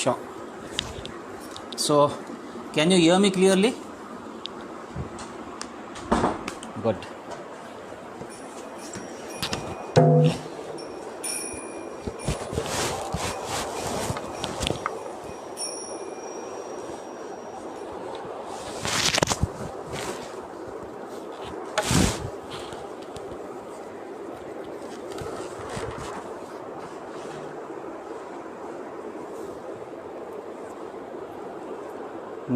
Sure. So, can you hear me clearly? Good.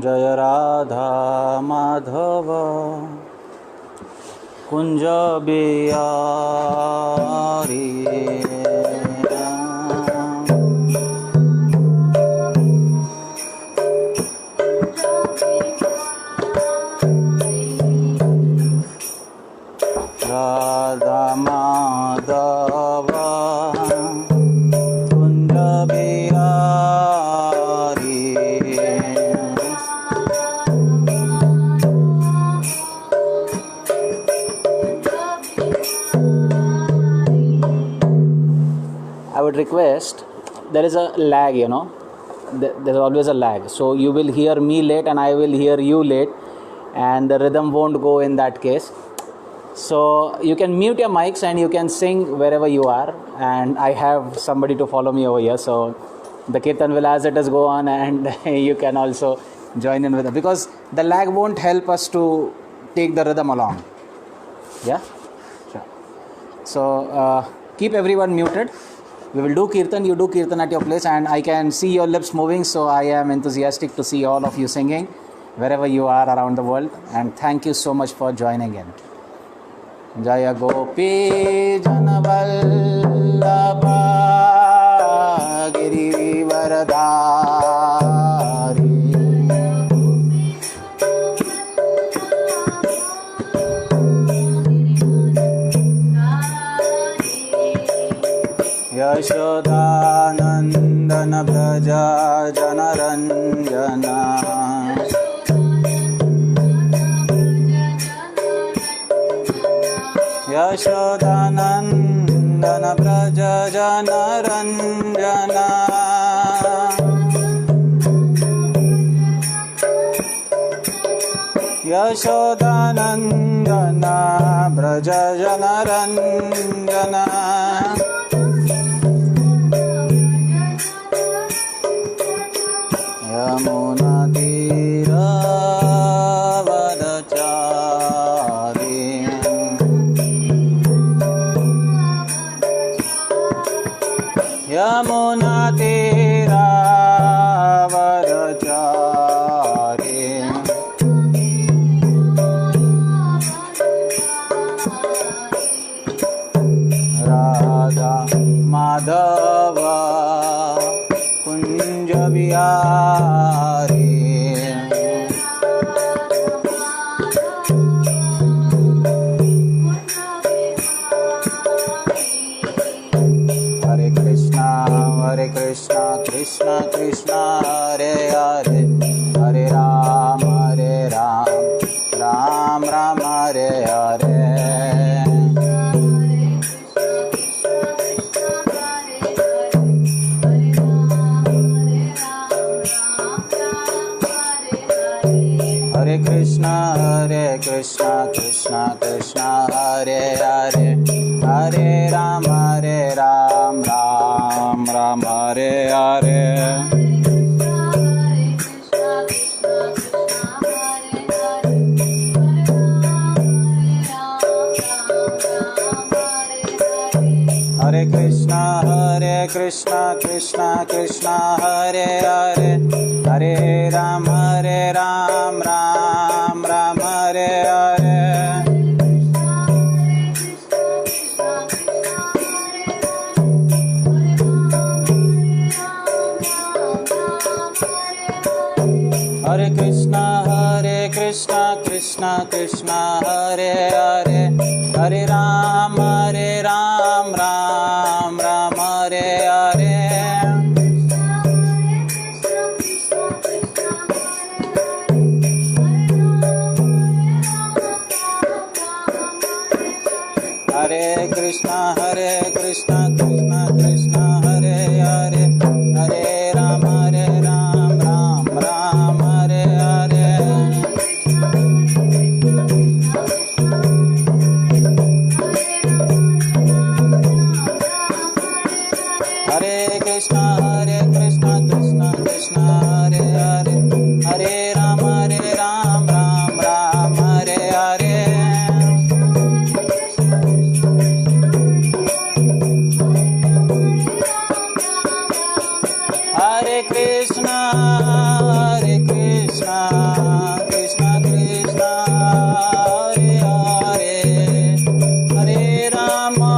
जय Radha Madhav Kunj Bihari Radha Madhav Kunj Bihari I would request, there is a lag, there's always a lag. So you will hear me late and I will hear you late, and the rhythm won't go in that case. So you can mute your mics and you can sing wherever you are, and I have somebody to follow me over here. So the kirtan will as it is go on, and you can also join in with it, because the lag won't help us to take the rhythm along. Yeah? Sure. So keep everyone muted. We will do kirtan, you do kirtan at your place, and I can see your lips moving, so I am enthusiastic to see all of you singing wherever you are around the world, and thank you so much for joining in. Jaya Gopi Janavallabha Giri Varadari Yashodanandana Braja Janaranjana Yashodanandana Braja Janaranjana Yashodanandana Braja Janaranjana Yamuna Tira Vadachari Yamuna Tira Vadachari Radha Madhava Kunja Bihari Hare Krishna, Krishna Krishna, Hare Hare, Hare Ram, Ram Ram, Hare Hare. Hare Krishna, Krishna Krishna, Hare Hare, Hare Ram, Ram Ram, Hare Hare. Hare Krishna, Krishna Krishna, Hare Hare, Hare Ram, Ram Ram, Hare Hare. Hare Krishna, Krishna Krishna, Hare Hare, Hare Ram, Ram Ram, Hare Hare. Hare Krishna, Krishna Krishna, Hare Hare, Hare Ram, Krishna Krishna Krishna Hare Hare Hare Ram Ram Ram Hare Hare Hare Krishna Krishna Krishna Hare Hare Hare Rama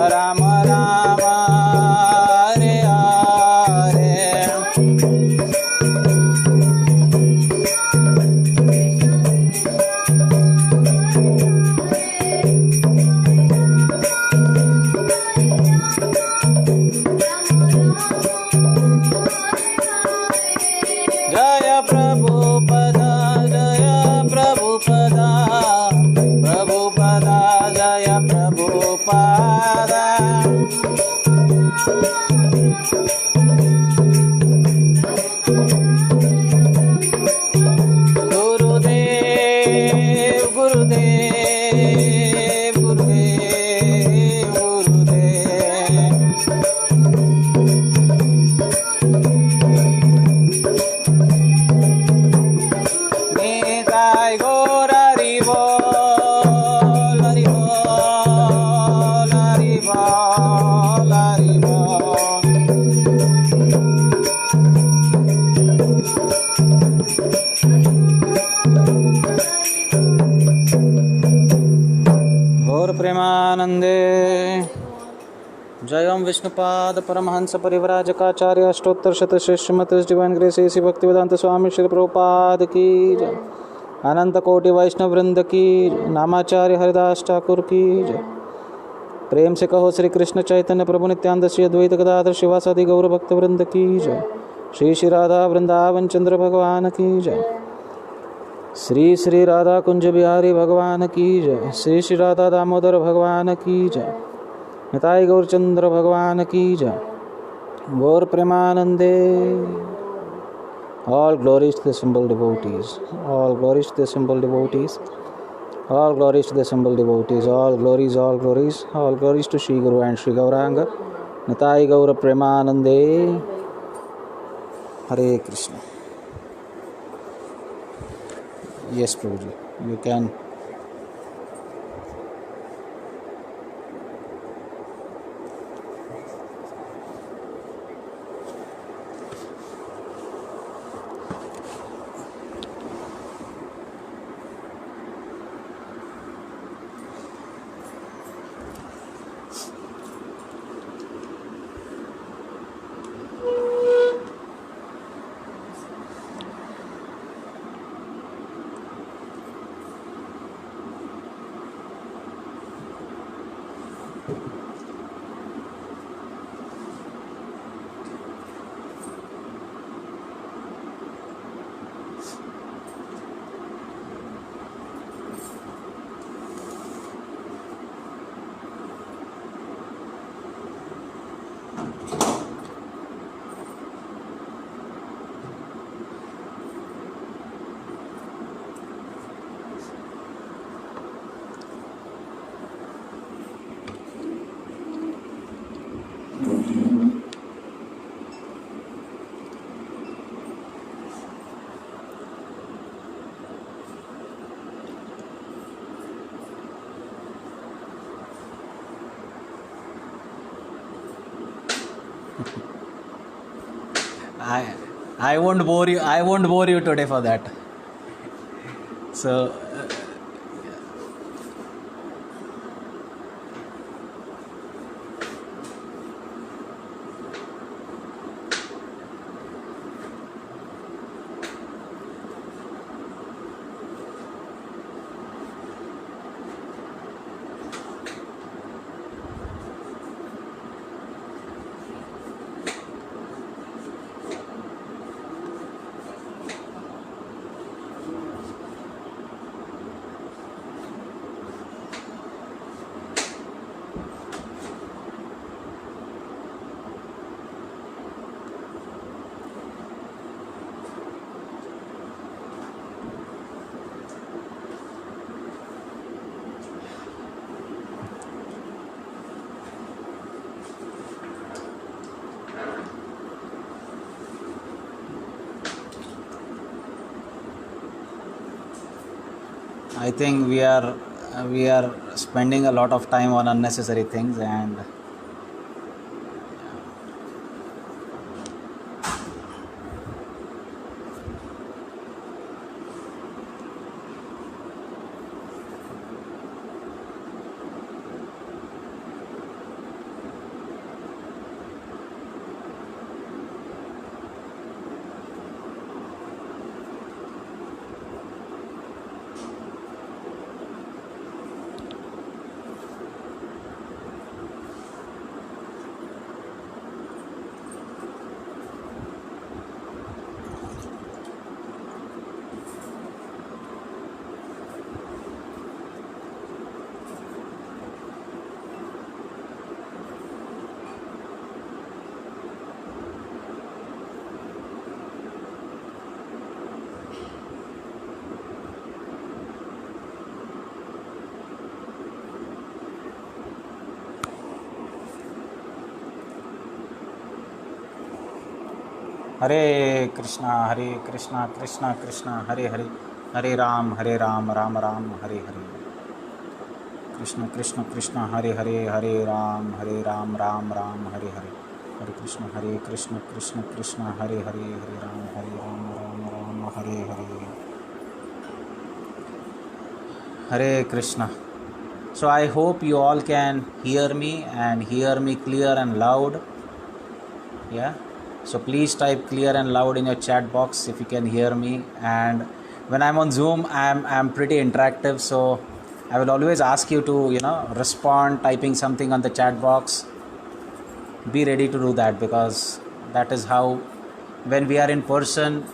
Rama Rama Hare Hare Jaya Prabhupada Prabhupada Jaya Prabhupada Gurudev Gurudev Gurudev Gurudev Nitai Gaur Hari Bol Hari Bol Hari Bol Hari Bol Gaur Premanande Jayam Vishnupad Paramhansa Parivrajakacarya Ashtottar Shatashrishmatas Divine Grace A.C. Bhaktivedanta Swami Shri Prabhupada Ki Jai Ananta Koti Vaishnav Vrinda Ki Jai Namacharya Haridas Thakur Ki Jai प्रेम से कहो श्री कृष्ण चैतन्य प्रभु नित्यानंद श्री अद्वैत गदाधर शिवासादि गौर भक्त वृंद की जय श्री श्री राधा वृंदावन चंद्र भगवान की जय श्री श्री राधा कुंज बिहारी भगवान की जय श्री श्री राधा दामोदर भगवान की जय निताई गौरचंद्र भगवान की जय गौर प्रेमानंदे All glories to the simple devotees. All glories to the simple devotees. All glories to the simple devotees. All glories, all glories. All glories to Shri Guru and Shri Gauranga. Nitai Gaura Premanande. Hare Krishna. Yes, Prabhuji. You can. I won't bore you. I won't bore you today for that. So. I think we are spending a lot of time on unnecessary things, and Hare Krishna Krishna Krishna Hare Hare, Hare Ram Ram Ram Hare Hare, Krishna Krishna Krishna Hare Hare, Hare Ram Ram Ram Hare Hare, Hare Krishna Krishna Krishna Hare Hare, Hare Ram Ram Hare Hare, Hare Krishna. So I hope you all can hear me and hear me clear and loud. Yeah. So please type clear and loud in your chat box if you can hear me. And when I'm on Zoom, I'm pretty interactive, so I will always ask you to respond typing something on the chat box. Be ready to do that, because that is how, when we are in person,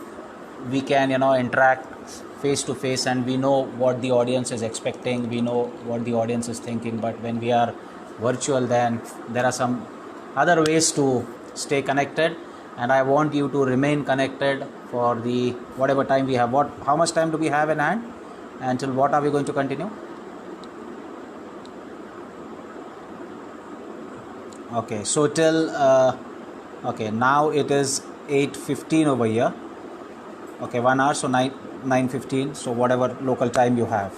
we can interact face to face, and we know what the audience is expecting, we know what the audience is thinking. But when we are virtual, then there are some other ways to stay connected, and I want you to remain connected for the whatever time we have. How much time do we have in hand? Until what are we going to continue? Okay, so till okay, now it is 8:15 over here. Okay, 1 hour, so 9:15. So whatever local time you have,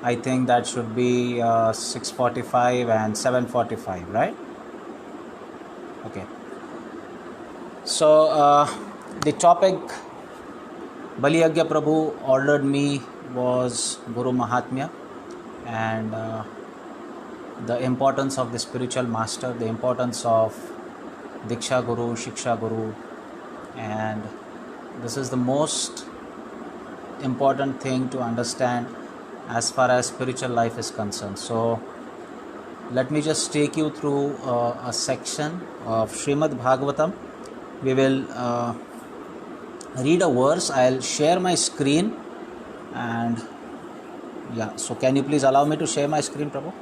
I think that should be 6:45 and 7:45, right? Okay. So the topic Bali Agya Prabhu ordered me was Guru Mahatmya, and the importance of the spiritual master, the importance of Diksha Guru, Shiksha Guru, and this is the most important thing to understand as far as spiritual life is concerned. So let me just take you through a section of Srimad Bhagavatam. We will read a verse. I'll share my screen, and yeah, so can you please allow me to share my screen, Prabhu?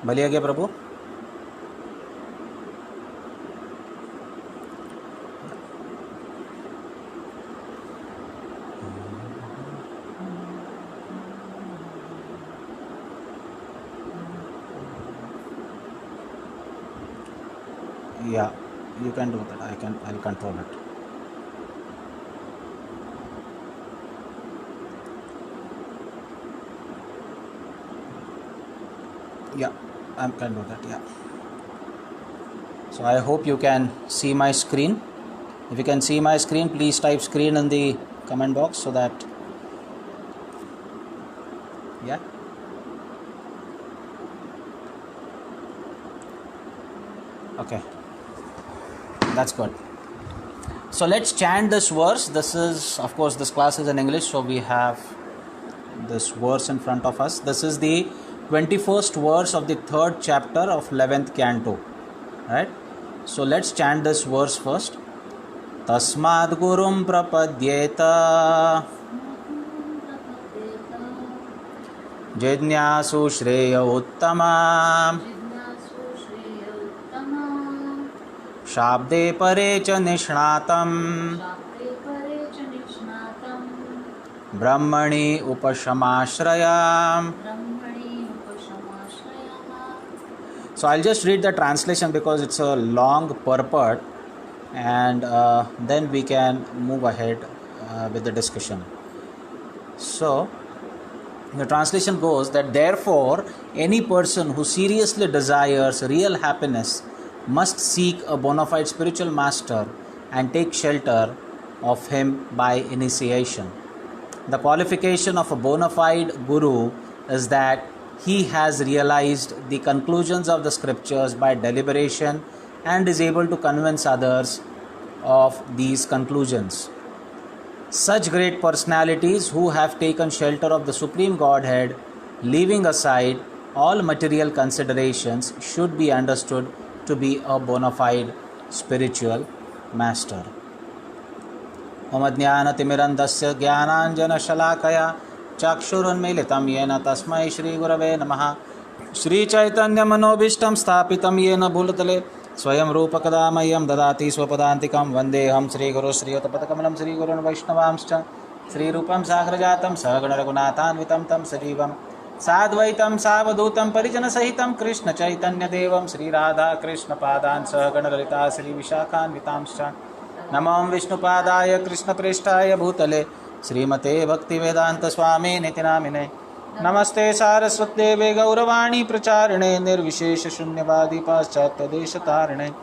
Bali Agya Prabhu? Yeah, you can do that. I'll control it. Yeah, I can do that. Yeah. So I hope you can see my screen. If you can see my screen, please type screen in the comment box so that, yeah. Okay, that's good. So let's chant this verse. This is, of course, this class is in English, so we have this verse in front of us. This is the 21st verse of the 3rd chapter of 11th canto, right? So let's chant this verse first. Tasmad gurum prapadyeta jidnyasu shreya uttama शाब्दे परे च निष्णातं ब्रह्मणि उपशमाश्रयाम् So I'll just read the translation because it's a long purport, and then we can move ahead with the discussion. So the translation goes that therefore any person who seriously desires real happiness must seek a bona fide spiritual master and take shelter of him by initiation. The qualification of a bona fide guru is that he has realized the conclusions of the scriptures by deliberation and is able to convince others of these conclusions. Such great personalities who have taken shelter of the Supreme Godhead, leaving aside all material considerations, should be understood to be a bona fide spiritual master. Om Ajnanatimirandasya Jnananjana Shalakaya Chakshurunmilitam Yena Tasmai Shri Gurave Namaha. Shri Chaitanya Manobishtam Sthapitam Yena Bhulatale Swayam Rupakadamayam Dadati Swapadantikam Vandeham Shri Guru Shri Utapatakamanam Shri Gurun Vaishnavamscha Shri Rupam Sagrajatam Sagana Raghunathanvitam Tam Sajivam Sadvaitam Savadutam Parijana Sahitam Krishna Chaitanya Devam Shri Radha Krishna Padan Sagana Lalita Shri Vishakhan Vitamscha Namam Vishnupadaya Krishna Preshtaya Bhutale Srimate Bhakti Vedanta Swami Nitinamine Namaste Saraswate Gauravani Pracharine Nirvishesha Shunyavadi Paschatya Deshatarine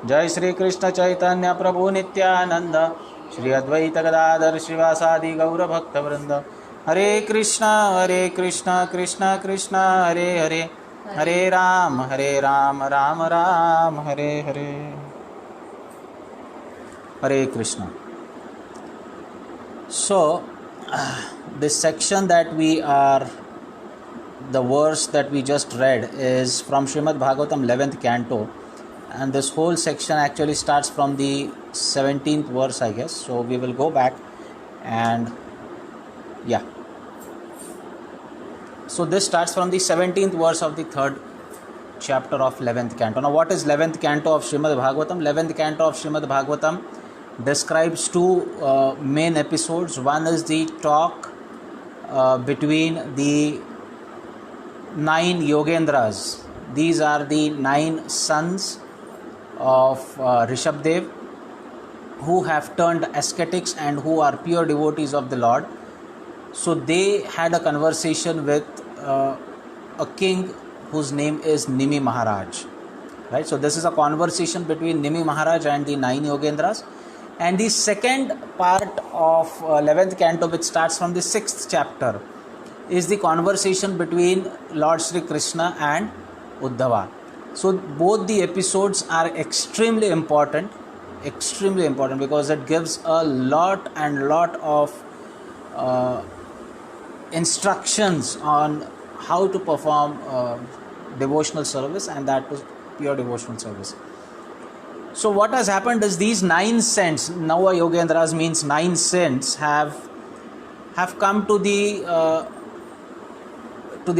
Jai Shri Krishna Chaitanya Prabhu Nityananda Shri Advaita Gadadhar Shivasadi Gaura Bhakta Vrinda Hare Krishna Krishna Krishna Hare Hare Hare Ram Ram Ram Hare Hare. Hare Krishna. So this section that we are, the verse that we just read is from Srimad Bhagavatam 11th canto, and this whole section actually starts from the 17th verse, I guess. So we will go back and yeah. So this starts from the 17th verse of the 3rd chapter of 11th canto. Now what is 11th canto of Srimad Bhagavatam? 11th canto of Srimad Bhagavatam describes two main episodes. One is the talk between the 9 Yogendras. These are the 9 sons of Rishabdev who have turned ascetics and who are pure devotees of the Lord. So they had a conversation with a king whose name is Nimi Maharaj. Right? So this is a conversation between Nimi Maharaj and the 9 Yogendras. And the second part of 11th canto, which starts from the 6th chapter, is the conversation between Lord Shri Krishna and Uddhava. So both the episodes are extremely important because it gives a lot of instructions on how to perform devotional service, and that was pure devotional service. So what has happened is these 9 saints, Nava Yogendras means 9 saints, have come to the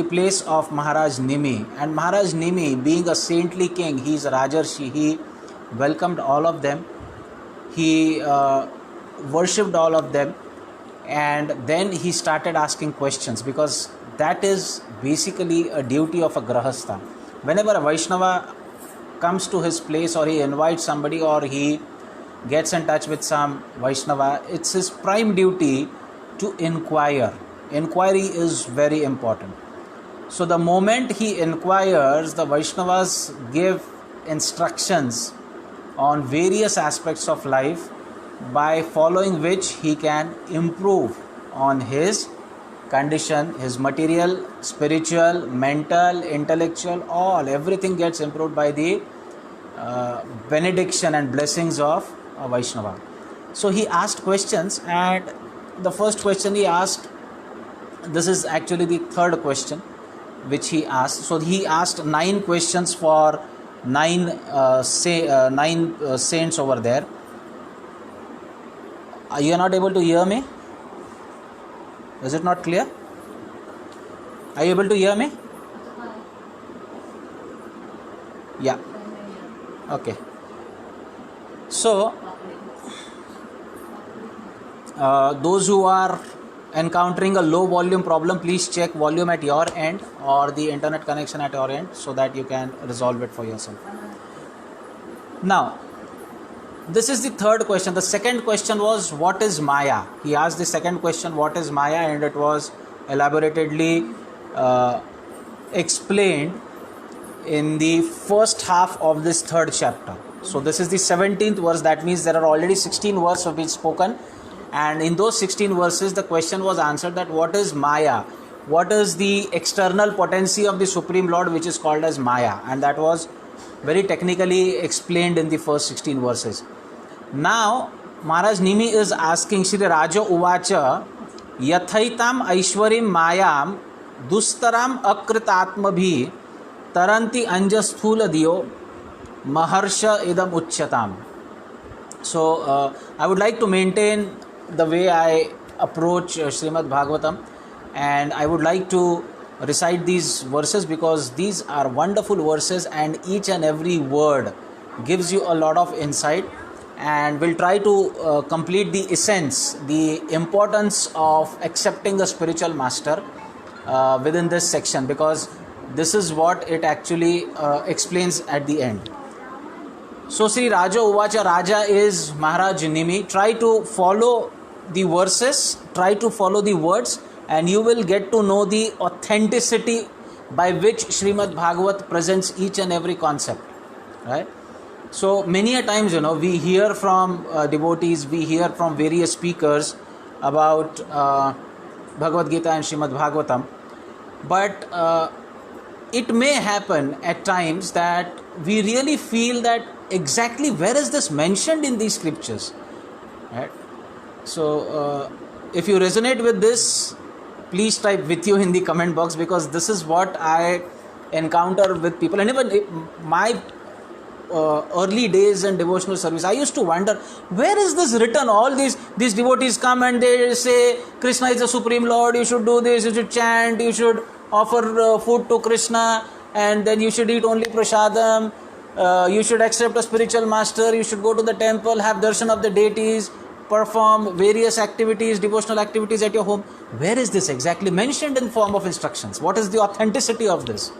place of Maharaj Nimi. And Maharaj Nimi, being a saintly king, he is a Rajarshi, he welcomed all of them, he worshipped all of them, and then he started asking questions, because that is basically a duty of a Grahastha. Whenever a Vaishnava comes to his place, or he invites somebody, or he gets in touch with some Vaishnava, it's his prime duty to inquire. Inquiry is very important. So the moment he inquires, the Vaishnavas give instructions on various aspects of life, by following which he can improve on his condition, his material, spiritual, mental, intellectual, everything gets improved by the benediction and blessings of a Vaishnava. So he asked questions, and the first question he asked, this is actually the third question which he asked. So he asked 9 questions for 9 saints over there. You are not able to hear me? Is it not clear? Are you able to hear me? Yeah. Okay. So, those who are encountering a low volume problem, please check volume at your end or the internet connection at your end so that you can resolve it for yourself. Now, this is the third question. The second question was, what is Maya? He asked the second question, what is Maya? And it was elaboratedly explained in the first half of this third chapter. So this is the 17th verse. That means there are already 16 verses of it spoken, and in those 16 verses the question was answered that what is Maya, what is the external potency of the Supreme Lord which is called as Maya, and that was very technically explained in the first 16 verses. Now Maharaj Nimi is asking, Shri Raja Uvacha Yathaitam Aishwarim Mayam Dustaram Akritatmabhi Taranti Anjasthula Diyo Maharsha Idam Uchyatam. So I would like to maintain the way I approach Srimad Bhagavatam, and I would like to recite these verses because these are wonderful verses and each and every word gives you a lot of insight, and we'll try to complete the essence, the importance of accepting a spiritual master within this section, because this is what it actually explains at the end. So Sri Raja Uvacha, Raja is Maharaj Nimi. Try to follow the verses, try to follow the words, and you will get to know the authenticity by which Srimad Bhagavat presents each and every concept, right? So many a times, we hear from devotees, we hear from various speakers about Bhagavad Gita and Srimad Bhagavatam, but it may happen at times that we really feel that exactly where is this mentioned in these scriptures, right? So if you resonate with this, please type with you in the comment box, because this is what I encounter with people. And even my early days in devotional service, I used to wonder, where is this written? All these devotees come and they say Krishna is the Supreme Lord, you should do this, you should chant, you should offer food to Krishna, and then you should eat only prasadam, you should accept a spiritual master, you should go to the temple, have darshan of the deities, perform various activities, devotional activities at your home. Where is this exactly mentioned in form of instructions? What is the authenticity of this?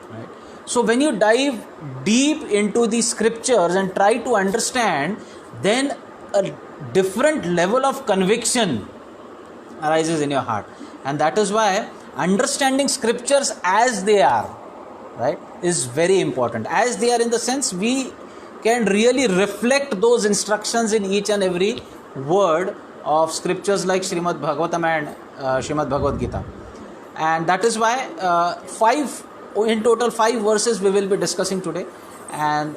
Right? So when you dive deep into the scriptures and try to understand, then a different level of conviction arises in your heart. And that is why understanding scriptures as they are, right, is very important. As they are, in the sense we can really reflect those instructions in each and every word of scriptures like Srimad Bhagavatam and Srimad Bhagavad Gita. And that is why in total 5 verses we will be discussing today, and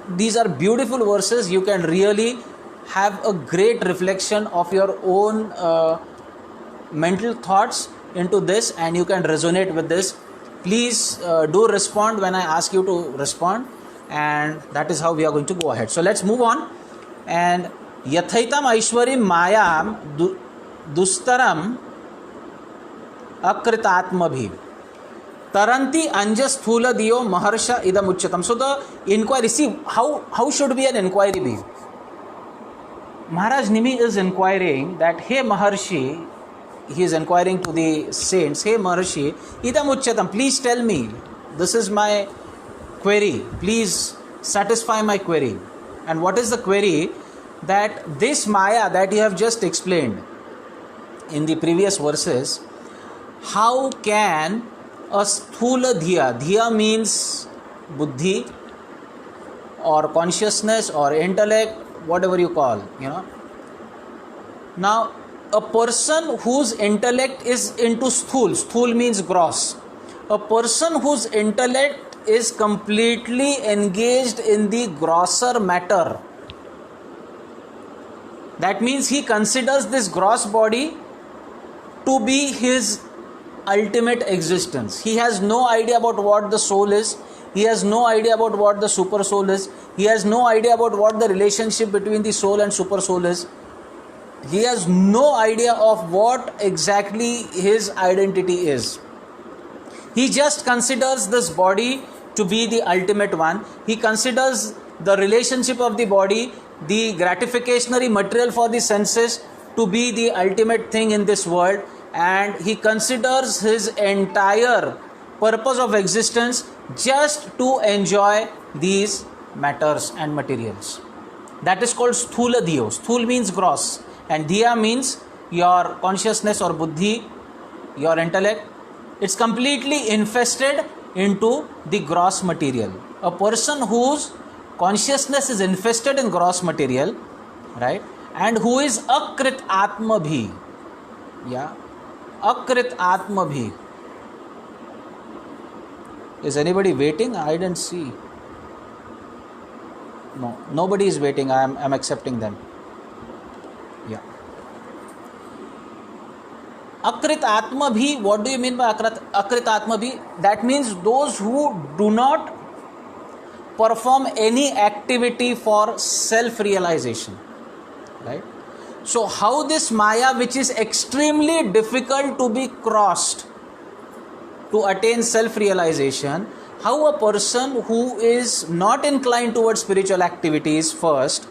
these are beautiful verses. You can really have a great reflection of your own mental thoughts into this, and you can resonate with this. Please do respond when I ask you to respond, and that is how we are going to go ahead. So let's move on. And Yathaitam Aishwarim Mayam Dustaram Akritatmabhi Taranti Anjasthula Diyo Maharsha Idam Uchyatam. So the inquiry, see, how should be an inquiry be? Maharaj Nimi is inquiring that, hey Maharshi, he is inquiring to the saints, hey Maharshi, Idam Uchyatam, please tell me, this is my query, please satisfy my query. And what is the query? That this Maya that you have just explained in the previous verses, how can a sthula dhiya means buddhi or consciousness or intellect, whatever you call, Now, a person whose intellect is into sthul means gross. A person whose intellect is completely engaged in the grosser matter, that means he considers this gross body to be his ultimate existence. He has no idea about what the soul is. He has no idea about what the super soul is. He has no idea about what the relationship between the soul and super soul is. He has no idea of what exactly his identity is. He just considers this body to be the ultimate one. He considers the relationship of the body, the gratificationary material for the senses, to be the ultimate thing in this world, and he considers his entire purpose of existence just to enjoy these matters and materials. That is called sthula diyo. Sthul means gross, and diya means your consciousness or buddhi, your intellect. It's completely infested into the gross material. A person whose consciousness is infested in gross material, right, and who is akrit atma bhi, yeah, akrit atma bhi. Is anybody waiting? I didn't see. No, nobody is waiting. I'm accepting them. Yeah. Akrit atma bhi. What do you mean by akrit atma bhi? That means those who do not perform any activity for self-realization. Right? So how this Maya, which is extremely difficult to be crossed to attain self-realization, how a person who is not inclined towards spiritual activities first,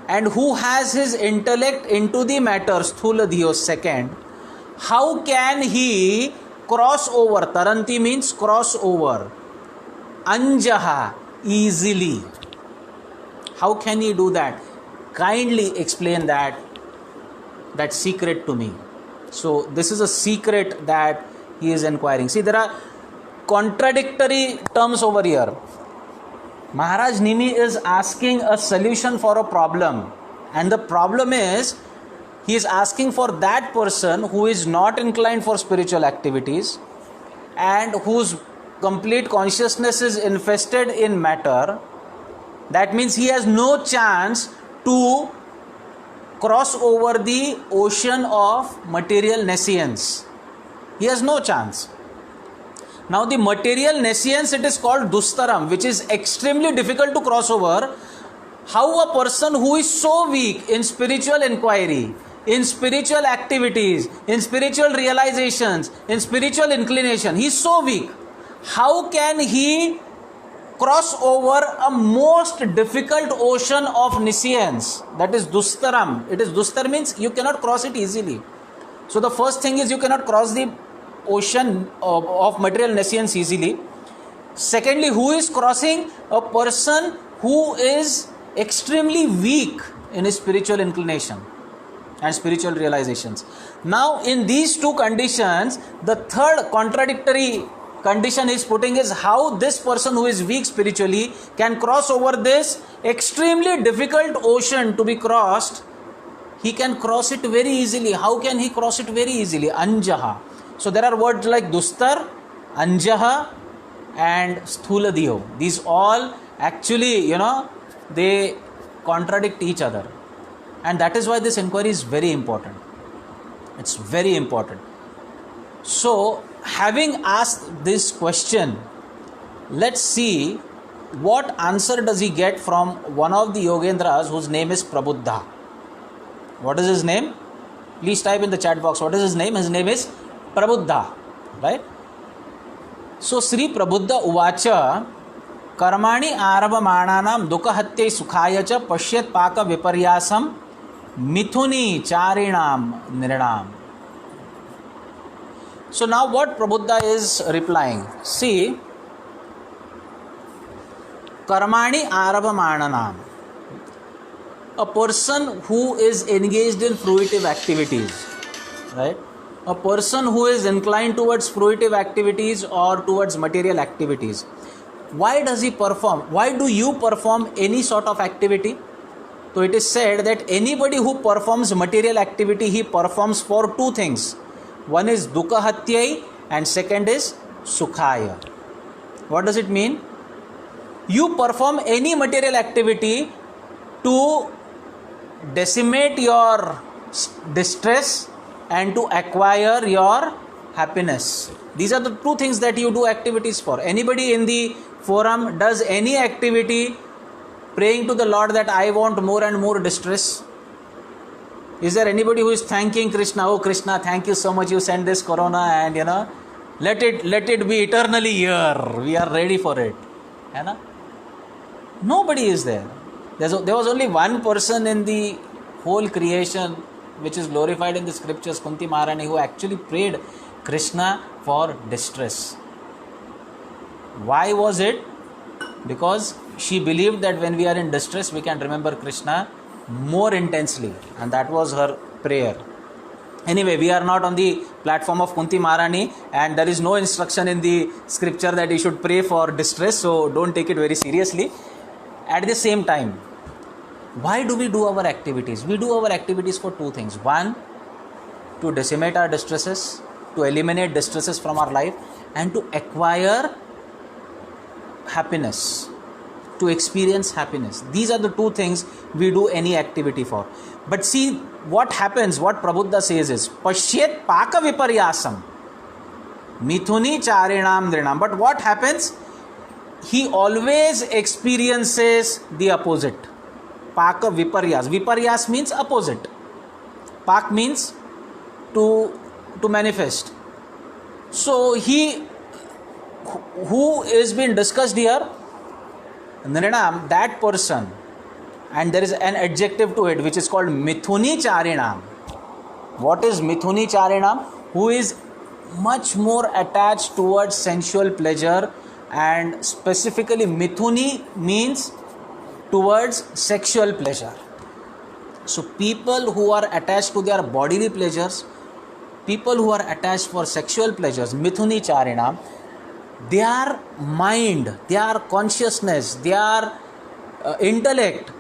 and who has his intellect into the matter, sthula dhiyo second, how can he cross over? Taranti means cross over. Anjaha, easily. How can he do that? Kindly explain that secret to me. So this is a secret that he is inquiring. See, there are contradictory terms over here. Maharaj Nimi is asking a solution for a problem, and the problem is he is asking for that person who is not inclined for spiritual activities and whose complete consciousness is infested in matter. That means he has no chance to cross over the ocean of material nescience. He has no chance. Now the material nescience, it is called dustaram, which is extremely difficult to cross over. How a person who is so weak in spiritual inquiry, in spiritual activities, in spiritual realizations, in spiritual inclination, he is so weak. How can he cross over a most difficult ocean of nescience? That is dustaram. It is dustar means you cannot cross it easily. So the first thing is you cannot cross the ocean of material nescience easily. Secondly, who is crossing? A person who is extremely weak in his spiritual inclination and spiritual realizations. Now in these two conditions, the third contradictory condition is putting is how this person who is weak spiritually can cross over this extremely difficult ocean to be crossed. He can cross it very easily. How can he cross it very easily? Anjaha. So there are words like dustar, anjaha and sthula diyo. These all actually, they contradict each other. And that is why this inquiry is very important. It's very important. So, having asked this question, let's see what answer does he get from one of the Yogendras whose name is Prabuddha. What is his name? Please type in the chat box. What is his name? His name is Prabuddha. Right? So, Sri Prabuddha Uvacha Karmani Aravamananam Dukahatte Sukhayacha Pashyat Paka Viparyasam Mithuni Charinam Niranam. So now what Prabuddha is replying? See, Karmani Aravamananam. A person who is engaged in fruitive activities, right? A person who is inclined towards fruitive activities or towards material activities. Why does he perform? Why do you perform any sort of activity? So it is said that anybody who performs material activity, he performs for two things. One is dukkhahatyai and second is sukhaya. What does it mean? You perform any material activity to decimate your distress and to acquire your happiness. These are the two things that you do activities for. Anybody in the forum does any activity praying to the Lord that I want more and more distress? Is there anybody who is thanking Krishna? Oh Krishna, thank you so much, you sent this corona and let it be eternally here. We are ready for it. Nobody is there. There was only one person in the whole creation which is glorified in the scriptures, Kunti Maharani, who actually prayed Krishna for distress. Why was it? Because she believed that when we are in distress, we can remember Krishna more intensely, and that was her prayer. Anyway, we are not on the platform of Kunti Maharani, and there is no instruction in the scripture that you should pray for distress, so don't take it very seriously. At the same time, why do we do our activities? We do our activities for two things. One, to decimate our distresses, to eliminate distresses from our life, and to acquire happiness, to experience happiness. These are the two things we do any activity for. But see what happens, what Prabuddha says is Pashyet Paka Viparyasam Mithuni Charinam Drinam. But what happens? He always experiences the opposite. Paka Viparyas. Viparyas means opposite. Pak means to manifest. So who is being discussed here? Nrinam, that person, and there is an adjective to it which is called Mithuni Charinam. What is Mithuni Charinam? Who is much more attached towards sensual pleasure, and specifically Mithuni means towards sexual pleasure. So people who are attached to their bodily pleasures, people who are attached for sexual pleasures, Mithuni Charinam, their mind, their consciousness, their intellect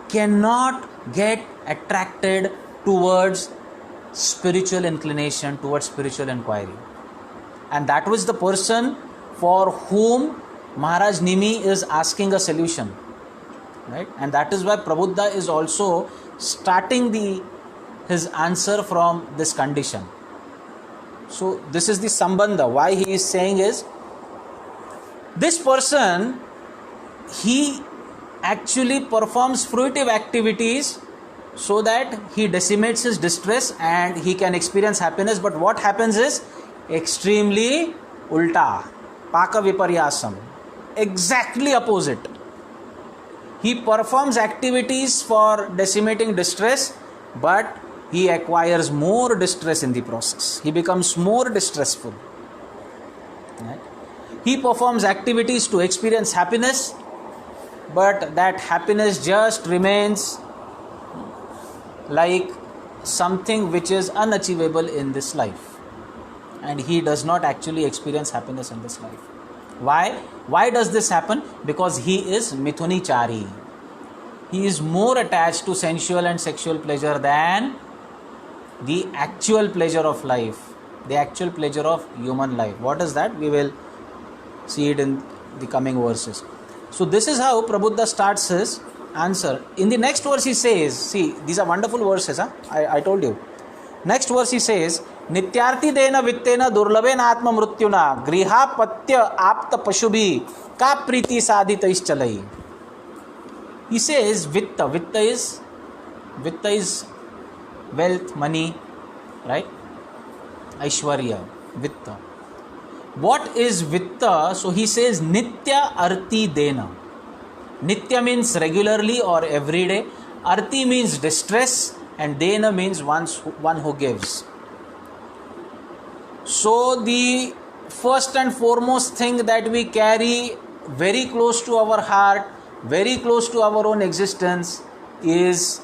cannot get attracted towards spiritual inclination, towards spiritual inquiry. And that was the person for whom Maharaj Nimi is asking a solution. Right? And that is why Prabuddha is also starting his answer from this condition. So this is the Sambandha. Why he is saying is, this person, he actually performs fruitive activities so that he decimates his distress and he can experience happiness. But what happens is extremely ulta, Paka Viparyasam, exactly opposite. He performs activities for decimating distress, but he acquires more distress in the process. He becomes more distressful. Right? He performs activities to experience happiness, but that happiness just remains like something which is unachievable in this life. And he does not actually experience happiness in this life. Why? Why does this happen? Because he is Mithuni Chari. He is more attached to sensual and sexual pleasure than the actual pleasure of life, the actual pleasure of human life. What is that? We will see it in the coming verses. So this is how Prabuddha starts his answer. In the next verse he says, see, these are wonderful verses, I told you. Next verse he says, Nityarti dena vittena durlabena atma mrutyuna griha patya apta pashubi ka priti sadhita ischalai. He says vitta. Vitta is wealth, money, right? Aishwarya, vitta. What is vitta? So he says nitya arti dena. Nitya means regularly or every day. Arti means distress, and dena means one who gives. So the first and foremost thing that we carry very close to our heart, very close to our own existence is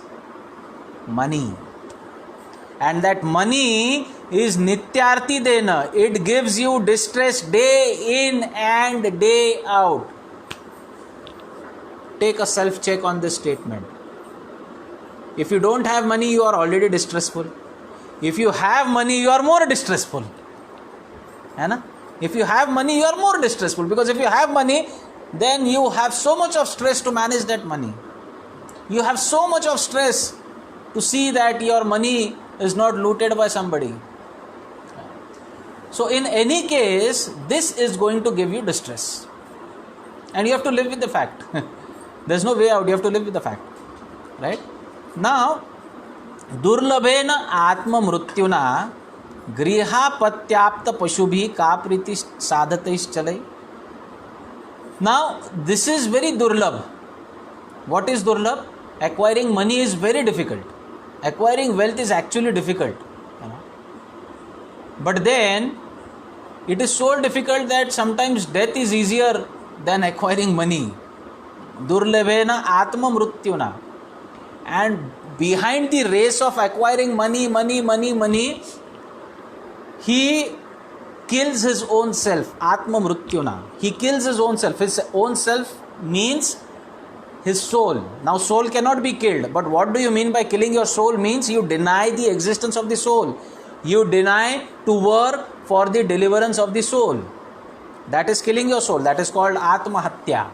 money. And that money is nityarti dena. It gives you distress day in and day out. Take a self-check on this statement. If you don't have money, you are already distressful. If you have money, you are more distressful. If you have money, you are more distressful. Because if you have money, then you have so much of stress to manage that money. You have so much of stress to see that your money is not looted by somebody. So in any case, this is going to give you distress. And you have to live with the fact. There's no way out. You have to live with the fact. Right? Now, durlabhena atma mrutyuna griha patyapta pashubhi ka priti sadhatais chalai. Now, this is very durlabh. What is durlabh? Acquiring money is very difficult. Acquiring wealth is actually difficult, but then it is so difficult that sometimes death is easier than acquiring money. Durlabhena atma mrutyuna. And behind the race of acquiring money, he kills his own self. Atma mrutyuna. He kills his own self. His own self means his soul. Now soul cannot be killed, but what do you mean by killing your soul? Means you deny the existence of the soul. You deny to work for the deliverance of the soul. That is killing your soul. That is called Atma Hatya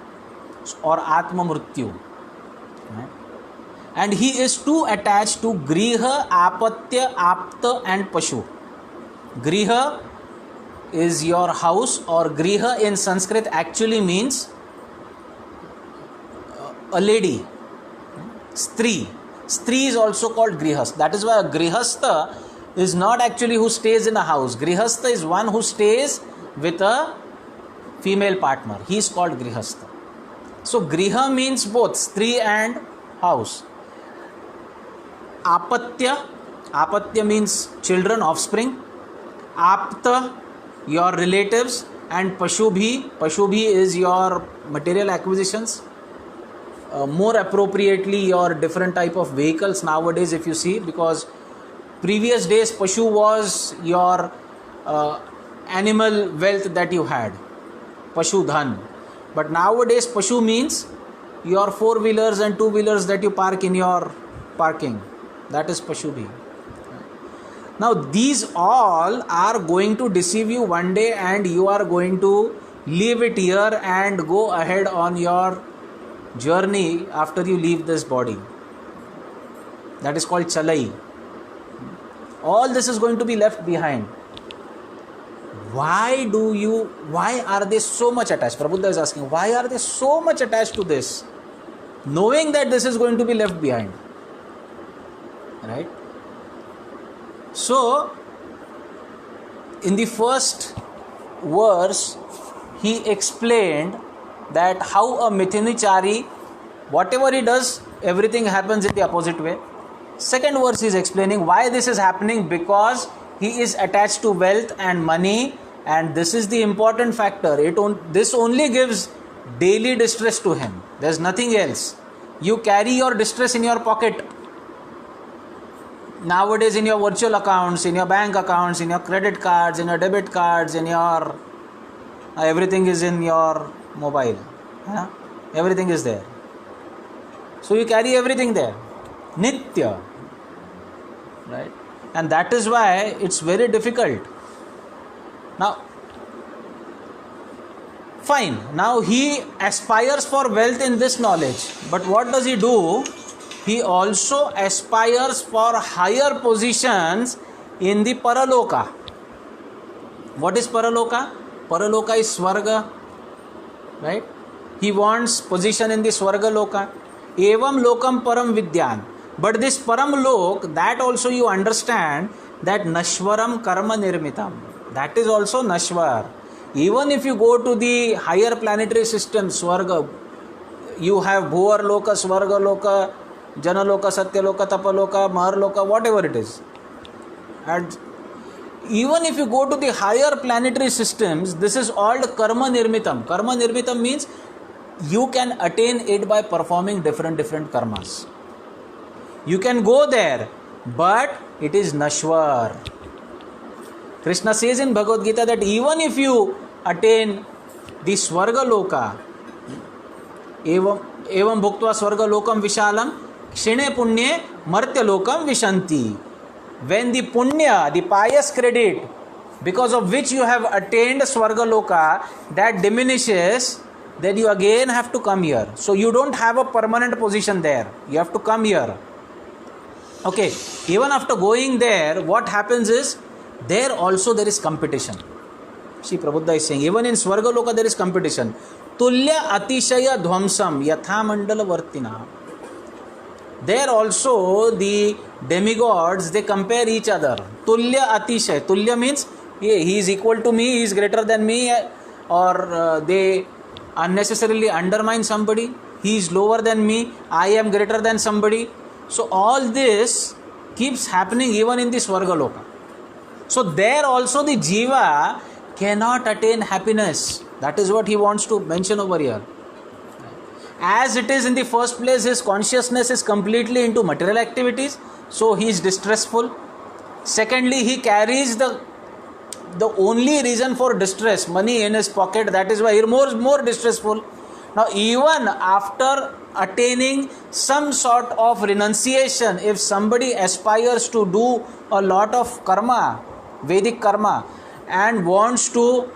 or Atma Mrityu. And he is too attached to Griha, Apatya, Apta and Pashu. Griha is your house, or Griha in Sanskrit actually means a lady. Stri. Stri is also called Grihastha. That is why a Grihastha is not actually who stays in a house. Grihastha is one who stays with a female partner. He is called Grihastha. So Griha means both Stri and house. Apatya. Apatya means children, offspring. Apta, your relatives. And Pashubhi. Pashubhi is your material acquisitions. More appropriately, your different type of vehicles nowadays, if you see, because previous days Pashu was your animal wealth that you had, Pashu Dhan. But nowadays Pashu means your 4-wheelers and 2-wheelers that you park in your parking. That is Pashubhi. Now these all are going to deceive you one day, and you are going to leave it here and go ahead on your journey after you leave this body. That is called Chalai. All this is going to be left behind. Why are they so much attached? Prabuddha is asking, why are they so much attached to this, knowing that this is going to be left behind? Right? So, in the first verse, he explained that how a Mithunichari, whatever he does, everything happens in the opposite way. Second verse is explaining why this is happening, because he is attached to wealth and money, and this is the important factor. This only gives daily distress to him. There is nothing else. You carry your distress in your pocket. Nowadays, in your virtual accounts, in your bank accounts, in your credit cards, in your debit cards, in your everything is in your mobile. Everything is there. So you carry everything there. Nitya. Right? And that is why it's very difficult. Now, fine. Now he aspires for wealth in this knowledge. But what does he do? He also aspires for higher positions in the Paraloka. What is Paraloka? Paraloka is Swarga. Right? He wants position in the Swarga Loka. Evam Lokam Param Vidyan. But this Param Lok, that also you understand that Nashwaram Karma Nirmitam. That is also Nashwar. Even if you go to the higher planetary system, Swarga, you have Bhuvar Loka, Swarga Loka, Jana Loka, Satya Loka, Tapa Loka, Mahar Loka, whatever it is. And even if you go to the higher planetary systems, this is all Karma Nirmitam. Karma Nirmitam means you can attain it by performing different karmas. You can go there, but it is Nashwar. Krishna says in Bhagavad Gita that even if you attain the Swarga Loka, evam bhuktva Swarga Lokam Vishalam, Kshine Punye Martya Lokam Vishanti. When the Punya, the pious credit, because of which you have attained Swarga Loka, that diminishes, then you again have to come here. So you don't have a permanent position there. You have to come here. Okay, even after going there, what happens is, there also there is competition. See, Prabhupada is saying, even in Swarga Loka there is competition. Tulya Atishaya Dhvamsam Yatha Mandala Vartina. There also the demigods, they compare each other. Tulya Atishaya. Tulya means he is equal to me, he is greater than me, or they unnecessarily undermine somebody. He is lower than me, I am greater than somebody. So all this keeps happening even in the Swargaloka. So there also the Jiva cannot attain happiness. That is what he wants to mention over here. As it is in the first place, his consciousness is completely into material activities, so he is distressful. Secondly, he carries the only reason for distress, money in his pocket. That is why he is more distressful. Now, even after attaining some sort of renunciation, if somebody aspires to do a lot of karma, Vedic karma, and wants to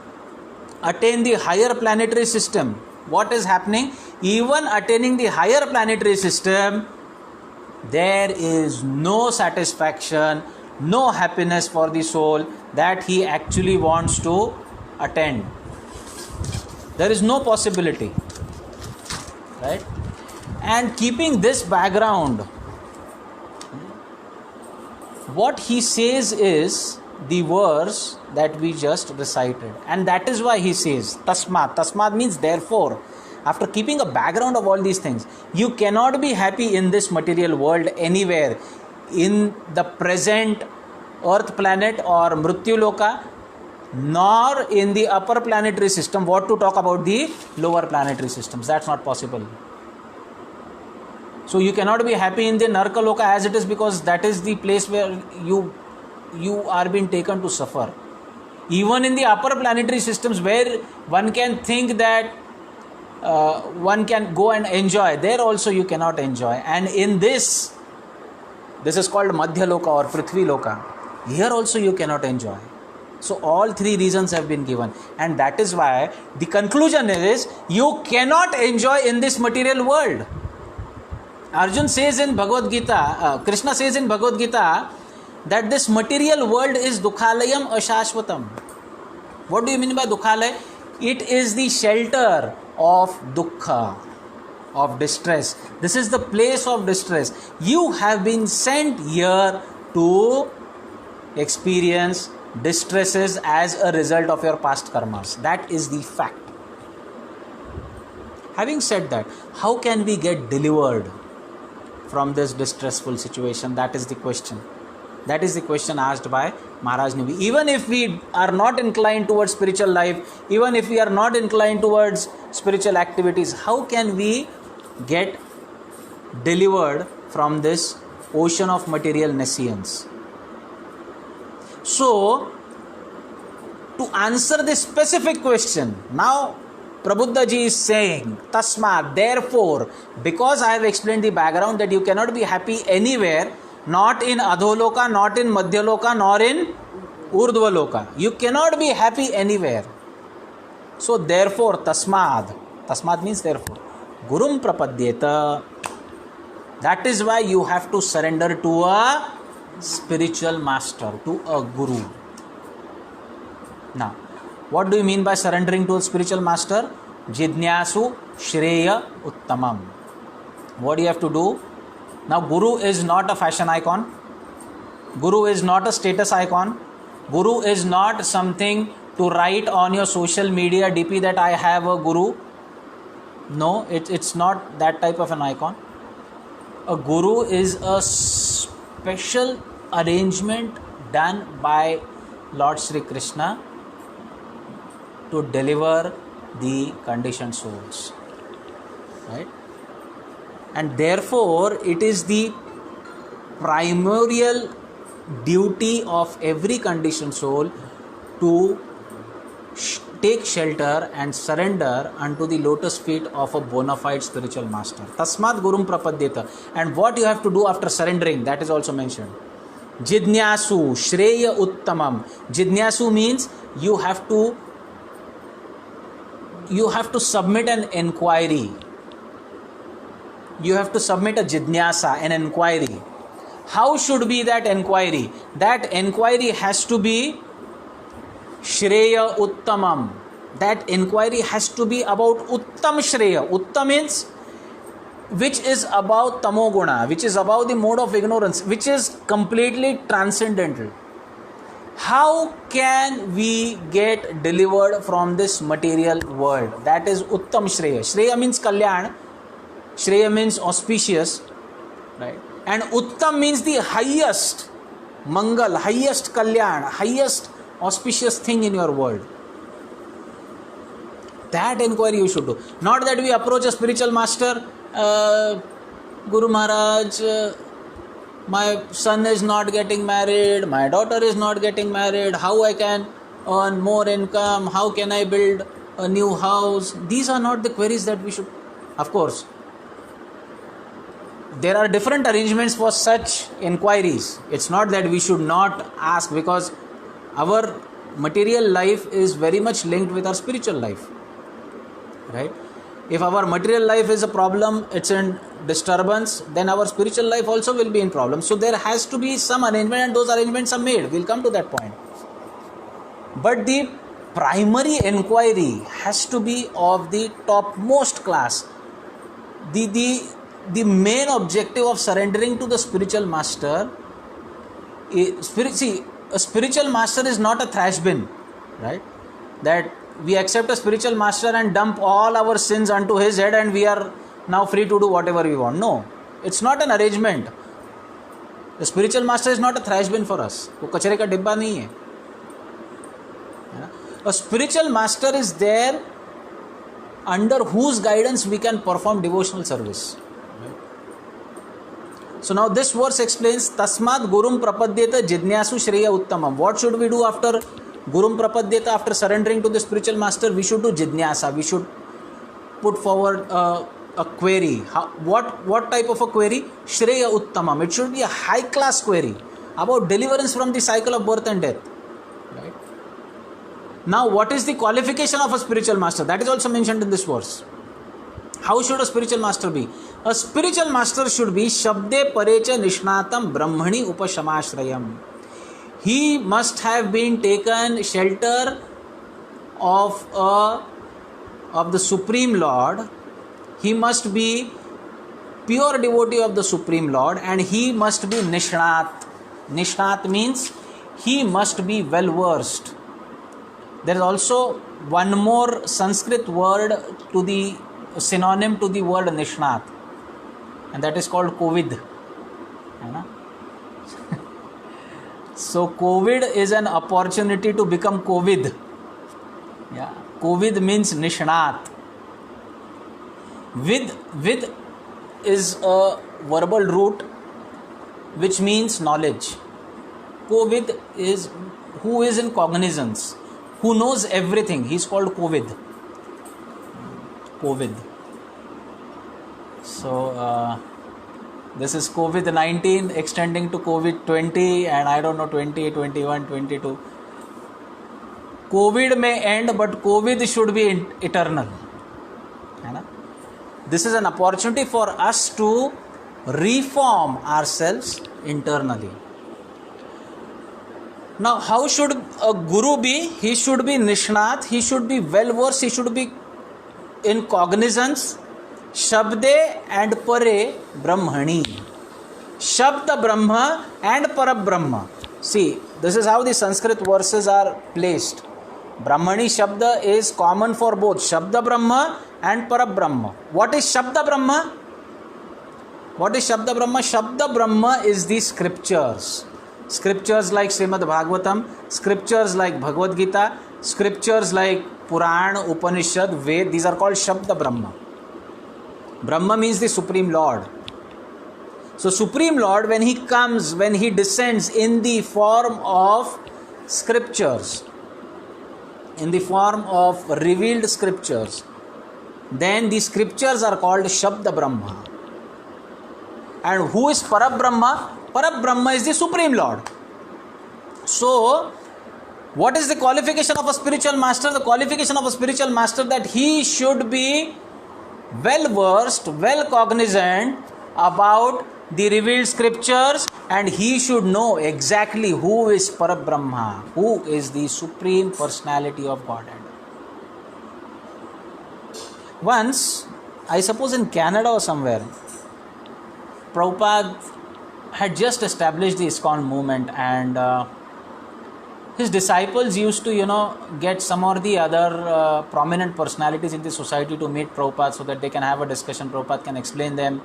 attain the higher planetary system, what is happening? Even attaining the higher planetary system, there is no satisfaction, no happiness for the soul that he actually wants to attain. There is no possibility, right? And keeping this background, what he says is the verse that we just recited, and that is why he says tasmat. Tasmat means therefore. After keeping a background of all these things, you cannot be happy in this material world anywhere, in the present earth planet or Mrityu Loka, nor in the upper planetary system. What to talk about the lower planetary systems? That's not possible. So you cannot be happy in the Narka Loka as it is, because that is the place where you are being taken to suffer. Even in the upper planetary systems where one can think that one can go and enjoy, there also you cannot enjoy. And in this is called Madhya Loka or Prithvi Loka. Here also you cannot enjoy. So all three reasons have been given, and that is why the conclusion is you cannot enjoy in this material world. Arjun says in Bhagavad Gita, Krishna says in Bhagavad Gita that this material world is dukhalayam ashashvatam. What do you mean by dukhalay? It is the shelter of dukkha, of distress. This is the place of distress. You have been sent here to experience distresses as a result of your past karmas. That is the fact. Having said that, how can we get delivered from this distressful situation? That is the question. That is the question asked by Maharaj Nevi. Even if we are not inclined towards spiritual life, even if we are not inclined towards spiritual activities, how can we get delivered from this ocean of material nescience? So, to answer this specific question, now Prabuddha ji is saying, Tasma, therefore, because I have explained the background that you cannot be happy anywhere, not in Adholoka, not in Madhyaloka, nor in Urdhvaloka. You cannot be happy anywhere. So therefore, Tasmad means therefore, Gurum Prapadyeta. That is why you have to surrender to a spiritual master, to a guru. Now, what do you mean by surrendering to a spiritual master? Jidnyasu Shreya Uttamam. What do you have to do? Now, Guru is not a fashion icon. Guru is not a status icon. Guru is not something to write on your social media DP that I have a Guru. No, it's not that type of an icon. A Guru is a special arrangement done by Lord Sri Krishna to deliver the conditioned souls. Right? And therefore, it is the primordial duty of every conditioned soul to take shelter and surrender unto the lotus feet of a bona fide spiritual master. Tasmat Gurum Prapadyeta. And what you have to do after surrendering, that is also mentioned. Jidnyasu Shreya Uttamam. Jidnyasu means you have to submit an inquiry. You have to submit a jidnyasa, an inquiry. How should be that inquiry? That inquiry has to be Shreya Uttamam. That inquiry has to be about Uttam Shreya. Uttam means which is about Tamoguna, which is about the mode of ignorance, which is completely transcendental. How can we get delivered from this material world? That is Uttam Shreya. Shreya means Kalyan. Shreya means auspicious, right? And Uttam means the highest Mangal, highest Kalyan, highest auspicious thing in your world. That inquiry you should do. Not that we approach a spiritual master, Guru Maharaj, my son is not getting married, my daughter is not getting married, how I can earn more income, how can I build a new house. These are not the queries that we should. Of course, there are different arrangements for such inquiries. It's not that we should not ask, because our material life is very much linked with our spiritual life, right? If our material life is a problem, it's in disturbance, then our spiritual life also will be in problem. So there has to be some arrangement, and those arrangements are made. We'll come to that point. But the primary inquiry has to be of the topmost class. The main objective of surrendering to the spiritual master is, a spiritual master is not a trash bin, right? That we accept a spiritual master and dump all our sins onto his head and we are now free to do whatever we want. No, it's not an arrangement. The spiritual master is not a trash bin for us. वो कचरे का डिब्बा नहीं है. A spiritual master is there under whose guidance we can perform devotional service. So now this verse explains Tasmat Gurum Prapadyeta Jidnyasu Shreya Uttamam. What should we do after Gurum Prapadyeta, after surrendering to the spiritual master? We should do Jidnyasa. We should put forward a query. What type of a query? Shreya Uttamam. It should be a high class query about deliverance from the cycle of birth and death. Right? Now what is the qualification of a spiritual master? That is also mentioned in this verse. How should a spiritual master be? A spiritual master should be Shabde Parecha Nishnatam Brahmani Upashamashrayam. He must have been taken shelter of the Supreme Lord. He must be pure devotee of the Supreme Lord, and he must be Nishnat. Nishnat means he must be well versed. There is also one more Sanskrit word to the synonym to the word Nishnat, and that is called COVID. So COVID is an opportunity to become COVID. Yeah, COVID means Nishnat. Vid is a verbal root which means knowledge. COVID is who is in cognizance, who knows everything. He is called COVID. So this is COVID-19 extending to COVID-20 and I don't know 20, 21, 22. COVID may end, but COVID should be eternal. This is an opportunity for us to reform ourselves internally. Now, how should a guru be? He should be Nishnat, he should be well versed, he should be in cognizance. Shabde and Pare Brahmani. Shabda Brahma and Parabrahma. See, this is how the Sanskrit verses are placed. Brahmani Shabda is common for both Shabda Brahma and Parabrahma. What is Shabda Brahma? What is Shabda Brahma? Shabda Brahma is the scriptures. Scriptures like Srimad Bhagavatam, scriptures like Bhagavad Gita, scriptures like Puran, Upanishad, Ved. These are called Shabda Brahma. Brahma means the Supreme Lord. So Supreme Lord, when he comes, when he descends in the form of scriptures, in the form of revealed scriptures, then the scriptures are called Shabda Brahma. And who is Parabrahma? Parabrahma is the Supreme Lord. So, what is the qualification of a spiritual master? The qualification of a spiritual master that he should be well versed, well cognizant about the revealed scriptures, and he should know exactly who is Parabrahma, who is the Supreme Personality of Godhead. Once, I suppose in Canada or somewhere, Prabhupada had just established the ISKCON movement, and his disciples used to, get some or the other prominent personalities in the society to meet Prabhupada so that they can have a discussion. Prabhupada can explain them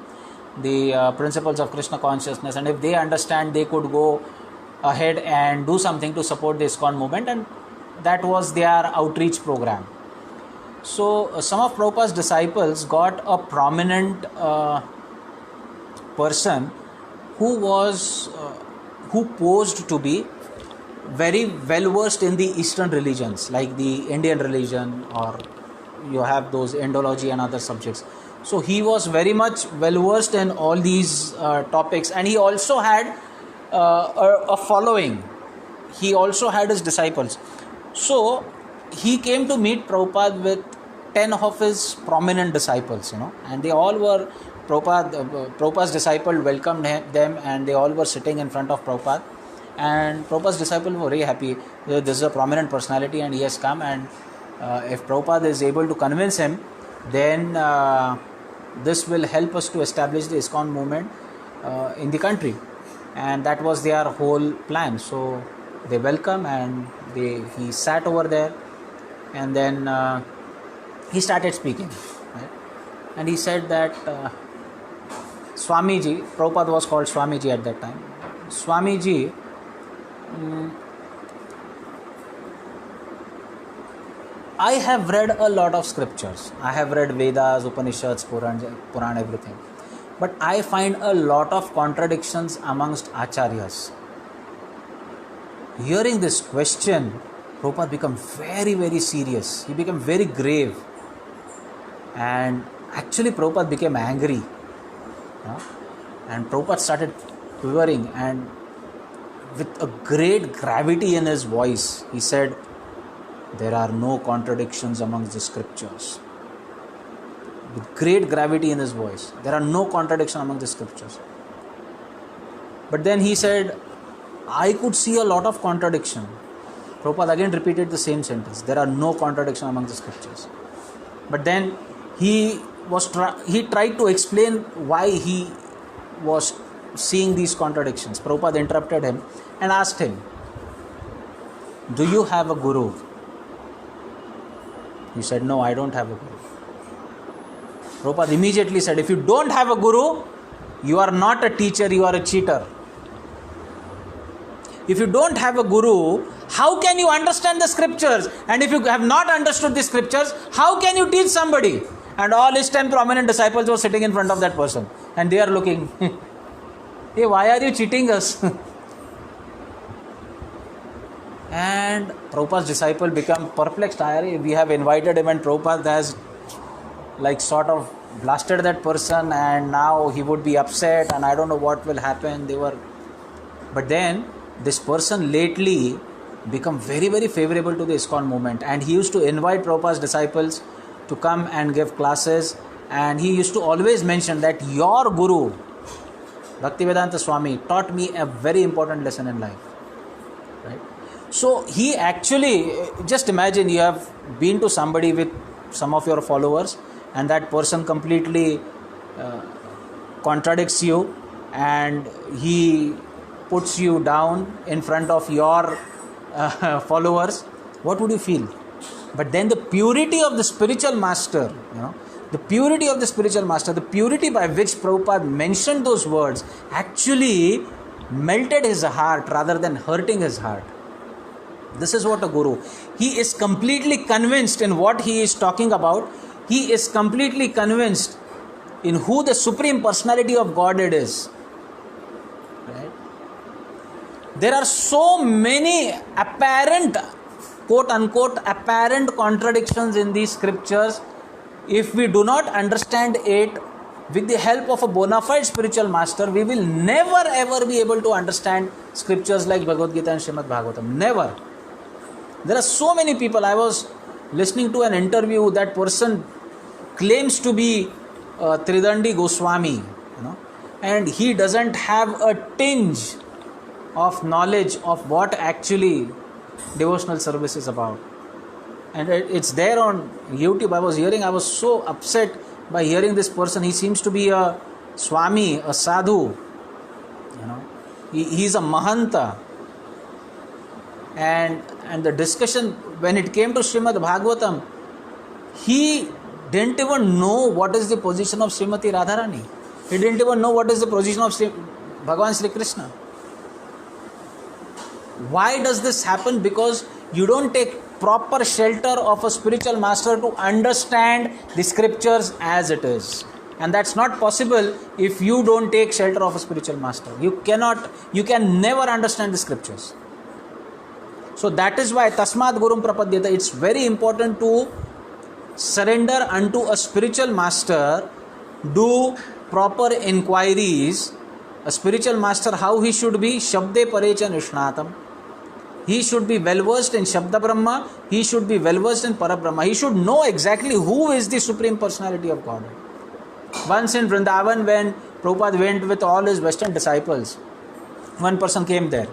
the principles of Krishna consciousness, and if they understand, they could go ahead and do something to support the ISKCON movement, and that was their outreach program. So some of Prabhupada's disciples got a prominent person who was who posed to be very well versed in the Eastern religions, like the Indian religion, or you have those Indology and other subjects. So he was very much well versed in all these topics, and he also had a following. He also had his disciples. So he came to meet Prabhupada with 10 of his prominent disciples, and they all were Prabhupada's disciple welcomed them, and they all were sitting in front of Prabhupada, and Prabhupada's disciples were very happy. This is a prominent personality and he has come, and if Prabhupada is able to convince him, then this will help us to establish the ISKCON movement in the country, and that was their whole plan. So they welcome, and he sat over there, and then he started speaking, right? And he said that Swamiji, Prabhupada was called Swamiji at that time. Swamiji, I have read a lot of scriptures. I have read Vedas, Upanishads, Puran, everything. But I find a lot of contradictions amongst acharyas. Hearing this question, Prabhupada became very, very serious. He became very grave. And actually Prabhupada became angry. And Prabhupada started quivering, and with a great gravity in his voice, he said, "There are no contradictions amongst the scriptures." With great gravity in his voice, there are no contradictions among the scriptures. But then he said, "I could see a lot of contradiction." Prabhupada again repeated the same sentence, "There are no contradictions among the scriptures." But then he tried to explain why he was seeing these contradictions. Prabhupada interrupted him and asked him, "Do you have a guru?" He said, "No, I don't have a guru." Prabhupada immediately said, "If you don't have a guru, you are not a teacher, you are a cheater. If you don't have a guru, how can you understand the scriptures? And if you have not understood the scriptures, how can you teach somebody?" And all his 10 prominent disciples were sitting in front of that person, and they are looking, "Hey, why are you cheating us?" And Prabhupada's disciple became perplexed. We have invited him, and Prabhupada has sort of blasted that person, and now he would be upset, and I don't know what will happen. But then this person lately become very, very favorable to the ISKCON movement, and he used to invite Prabhupada's disciples to come and give classes, and he used to always mention that your guru, Bhaktivedanta Swami, taught me a very important lesson in life. Right? So he actually, just imagine you have been to somebody with some of your followers, and that person completely contradicts you, and he puts you down in front of your followers. What would you feel? But then the purity of the spiritual master, the purity of the spiritual master, the purity by which Prabhupada mentioned those words actually melted his heart rather than hurting his heart. This is what a guru. He is completely convinced in what he is talking about. He is completely convinced in who the Supreme Personality of Godhead is. Right? There are so many apparent, quote unquote, apparent contradictions in these scriptures. If we do not understand it with the help of a bona fide spiritual master, we will never ever be able to understand scriptures like Bhagavad Gita and Srimad Bhagavatam. Never. There are so many people. I was listening to an interview. That person claims to be Tridandi Goswami, and he doesn't have a tinge of knowledge of what actually devotional service is about. And it's there on YouTube. I was so upset by hearing this person. He seems to be a Swami, a sadhu. He's a Mahanta. And the discussion, when it came to Srimad Bhagavatam, he didn't even know what is the position of Srimati Radharani. He didn't even know what is the position of Bhagavan Sri Krishna. Why does this happen? Because you don't take proper shelter of a spiritual master to understand the scriptures as it is. And that's not possible if you don't take shelter of a spiritual master. You can never understand the scriptures. So that is why Tasmat Gurum Prapadyata, it's very important to surrender unto a spiritual master, do proper inquiries. A spiritual master, how he should be? Shabde Parecha Nishnatam. He should be well versed in Shabda Brahma. He should be well versed in Parabrahma. He should know exactly who is the Supreme Personality of Godhead. Once in Vrindavan, when Prabhupada went with all his Western disciples, one person came there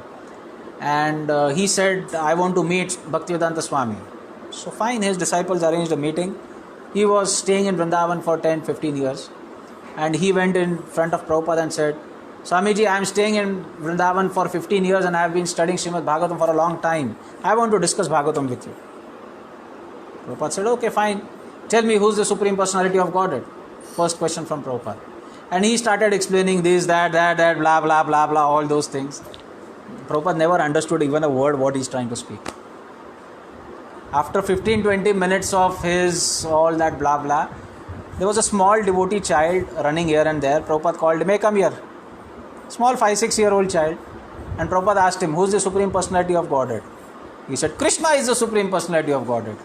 and he said, I want to meet Bhaktivedanta Swami. So fine, his disciples arranged a meeting. He was staying in Vrindavan for 10-15 years and he went in front of Prabhupada and said, Swamiji, I am staying in Vrindavan for 15 years and I have been studying Srimad Bhagavatam for a long time. I want to discuss Bhagavatam with you. Prabhupada said, okay, fine. Tell me, who's the Supreme Personality of Godhead? First question from Prabhupada. And he started explaining this, that, blah, blah, blah, blah, all those things. Prabhupada never understood even a word what he's trying to speak. After 15-20 minutes of his all that blah, blah, there was a small devotee child running here and there. Prabhupada called him, hey, come here. Small 5-6-year-old child. And Prabhupada asked him, who is the Supreme Personality of Godhead? He said, Krishna is the Supreme Personality of Godhead.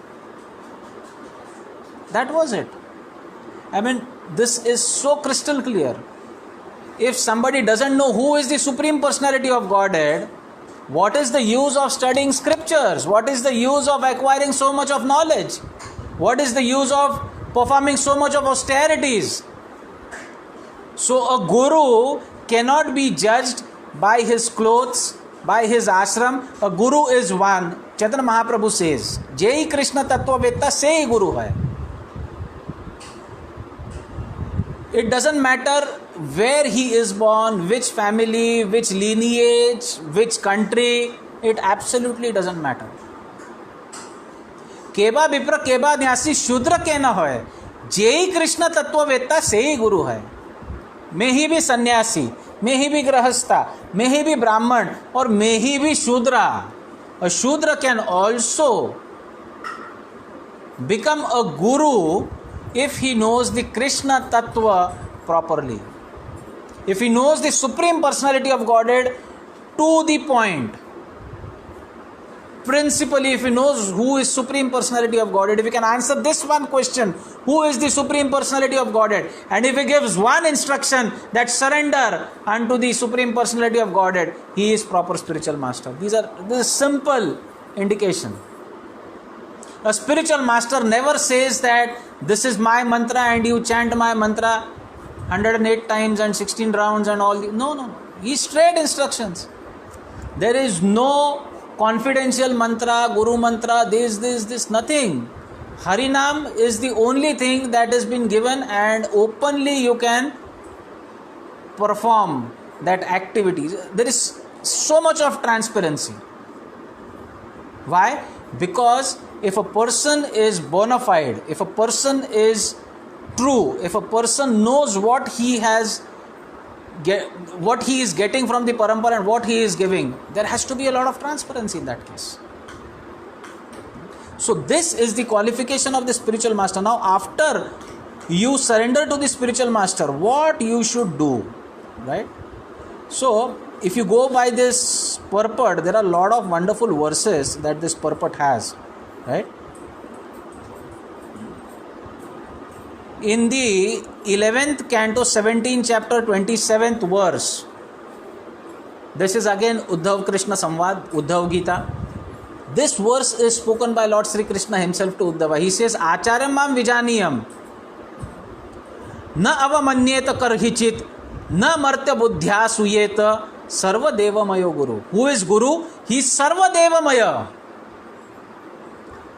That was it. I mean, this is so crystal clear. If somebody doesn't know who is the Supreme Personality of Godhead, what is the use of studying scriptures? What is the use of acquiring so much of knowledge? What is the use of performing so much of austerities? So a guru cannot be judged by his clothes, by his ashram. A guru is one. Chaitanya Mahaprabhu says, Jai Krishna Tattva Vetta se guru hai. It doesn't matter where he is born, which family, which lineage, which country. It absolutely doesn't matter. Keba Vipra Keba Nyasi Shudra ke na hoy. Jai Krishna Tattva Vetta se guru hai. May he be sannyasi, may he be grahastha, may he be brahman, or may he be shudra. A shudra can also become a guru if he knows the Krishna Tattva properly. If he knows the Supreme Personality of Godhead to the point. Principally, if he knows who is Supreme Personality of Godhead, if he can answer this one question, who is the Supreme Personality of Godhead, and if he gives one instruction that surrender unto the Supreme Personality of Godhead, he is proper spiritual master. This is simple indication. A spiritual master never says that this is my mantra and you chant my mantra 108 times and 16 rounds and all. No. He straight instructions. There is no confidential mantra, guru mantra, this, nothing. Harinam is the only thing that has been given and openly you can perform that activity. There is so much of transparency. Why? Because if a person is bona fide, if a person is true, if a person knows what he is getting from the parampara and what he is giving, there has to be a lot of transparency in that case. So this is the qualification of the spiritual master. Now after you surrender to the spiritual master, what you should do, right? So if you go by this purport, there are a lot of wonderful verses that this purport has, right? In the 11th canto, 17th chapter, 27th verse, this is again Uddhav Krishna Samvad, Uddhav Gita. This verse is spoken by Lord Sri Krishna himself to Uddhava. He says, Acharyam mam vijaniyam, na avamanyeta karhichit, na martya buddhya suyeta, sarva devamayo guru. Who is guru? He is sarva devamaya.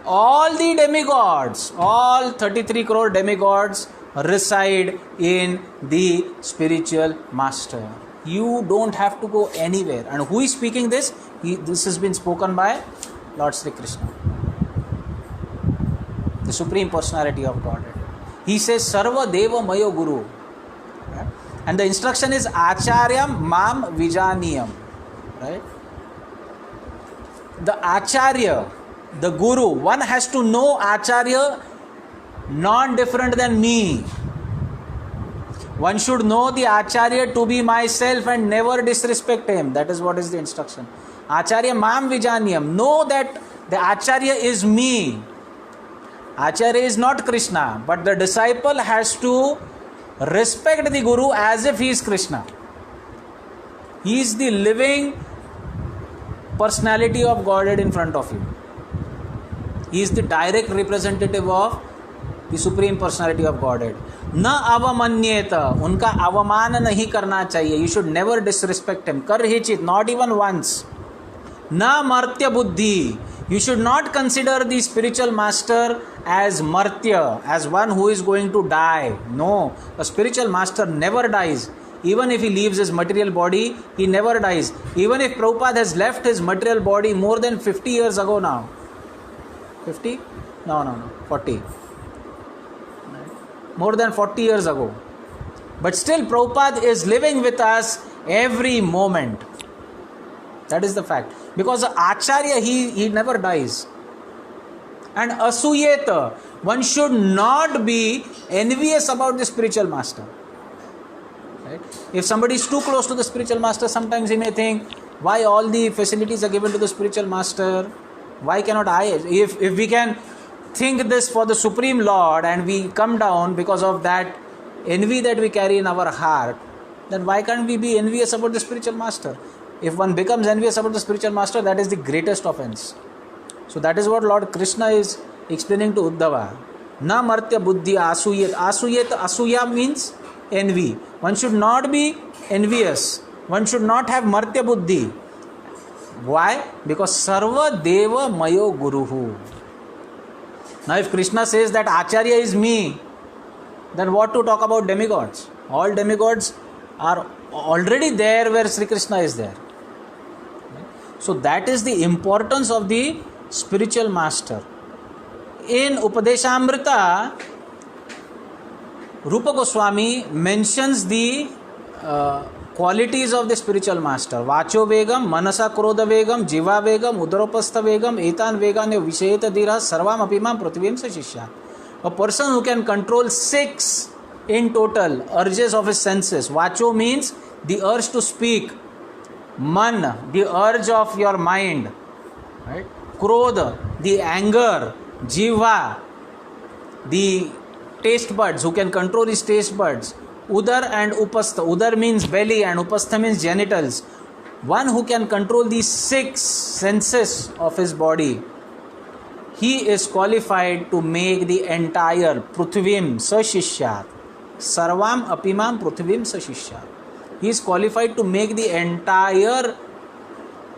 All the demigods, all 33 crore demigods reside in the spiritual master. You don't have to go anywhere. And who is speaking this? This has been spoken by Lord Sri Krishna, the Supreme Personality of Godhead. He says, Sarva Deva Mayo Guru. And the instruction is Acharyam Mam Vijaniyam. Right? The Acharya, the Guru, one has to know Acharya non-different than me. One should know the Acharya to be myself and never disrespect him. That is what is the instruction. Acharya Mam Vijaniyam. Know that the Acharya is me. Acharya is not Krishna, but the disciple has to respect the Guru as if he is Krishna. He is the living personality of Godhead in front of you. He is the direct representative of the Supreme Personality of Godhead. Na avamanyeta, unka avaman nahi karna chahiye. You should never disrespect him. Karhichit, not even once. Na martya buddhi. You should not consider the spiritual master as martya, as one who is going to die. No, a spiritual master never dies. Even if he leaves his material body, he never dies. Even if Prabhupada has left his material body more than 50 years ago now. 50? No. 40. More than 40 years ago. But still Prabhupada is living with us every moment. That is the fact. Because the Acharya, he never dies. And asuyeta, one should not be envious about the spiritual master. Right? If somebody is too close to the spiritual master, sometimes he may think, why all the facilities are given to the spiritual master? Why cannot I? If we can think this for the Supreme Lord and we come down because of that envy that we carry in our heart, then why can't we be envious about the spiritual master? If one becomes envious about the spiritual master, that is the greatest offense. So that is what Lord Krishna is explaining to Uddhava. Na martya buddhi asuyet. Asuyet, asuya means envy. One should not be envious. One should not have martya buddhi. Why? Because sarva deva mayo guruhu. Now if Krishna says that Acharya is me, then what to talk about demigods? All demigods are already there where Sri Krishna is there. So that is the importance of the spiritual master. In Upadeshamrita, Rupa Goswami mentions the qualities of the spiritual master. Vacho vegam, manasa krodha vegam, jiva vegam, udaropastha vegam, etan vegane vishayeta dhira, sarvam apimam prithvim sa shishya. A person who can control 6 in total urges of his senses. Vacho means the urge to speak. Man, the urge of your mind. Right? Krodha, the anger. Jiva, the taste buds, who can control his taste buds. Udar and upastha. Udar means belly and upastha means genitals. One who can control these 6 senses of his body, he is qualified to make the entire Prithvim Sashishyat. Sarvam Apimam Prithvim Sashishyat. He is qualified to make the entire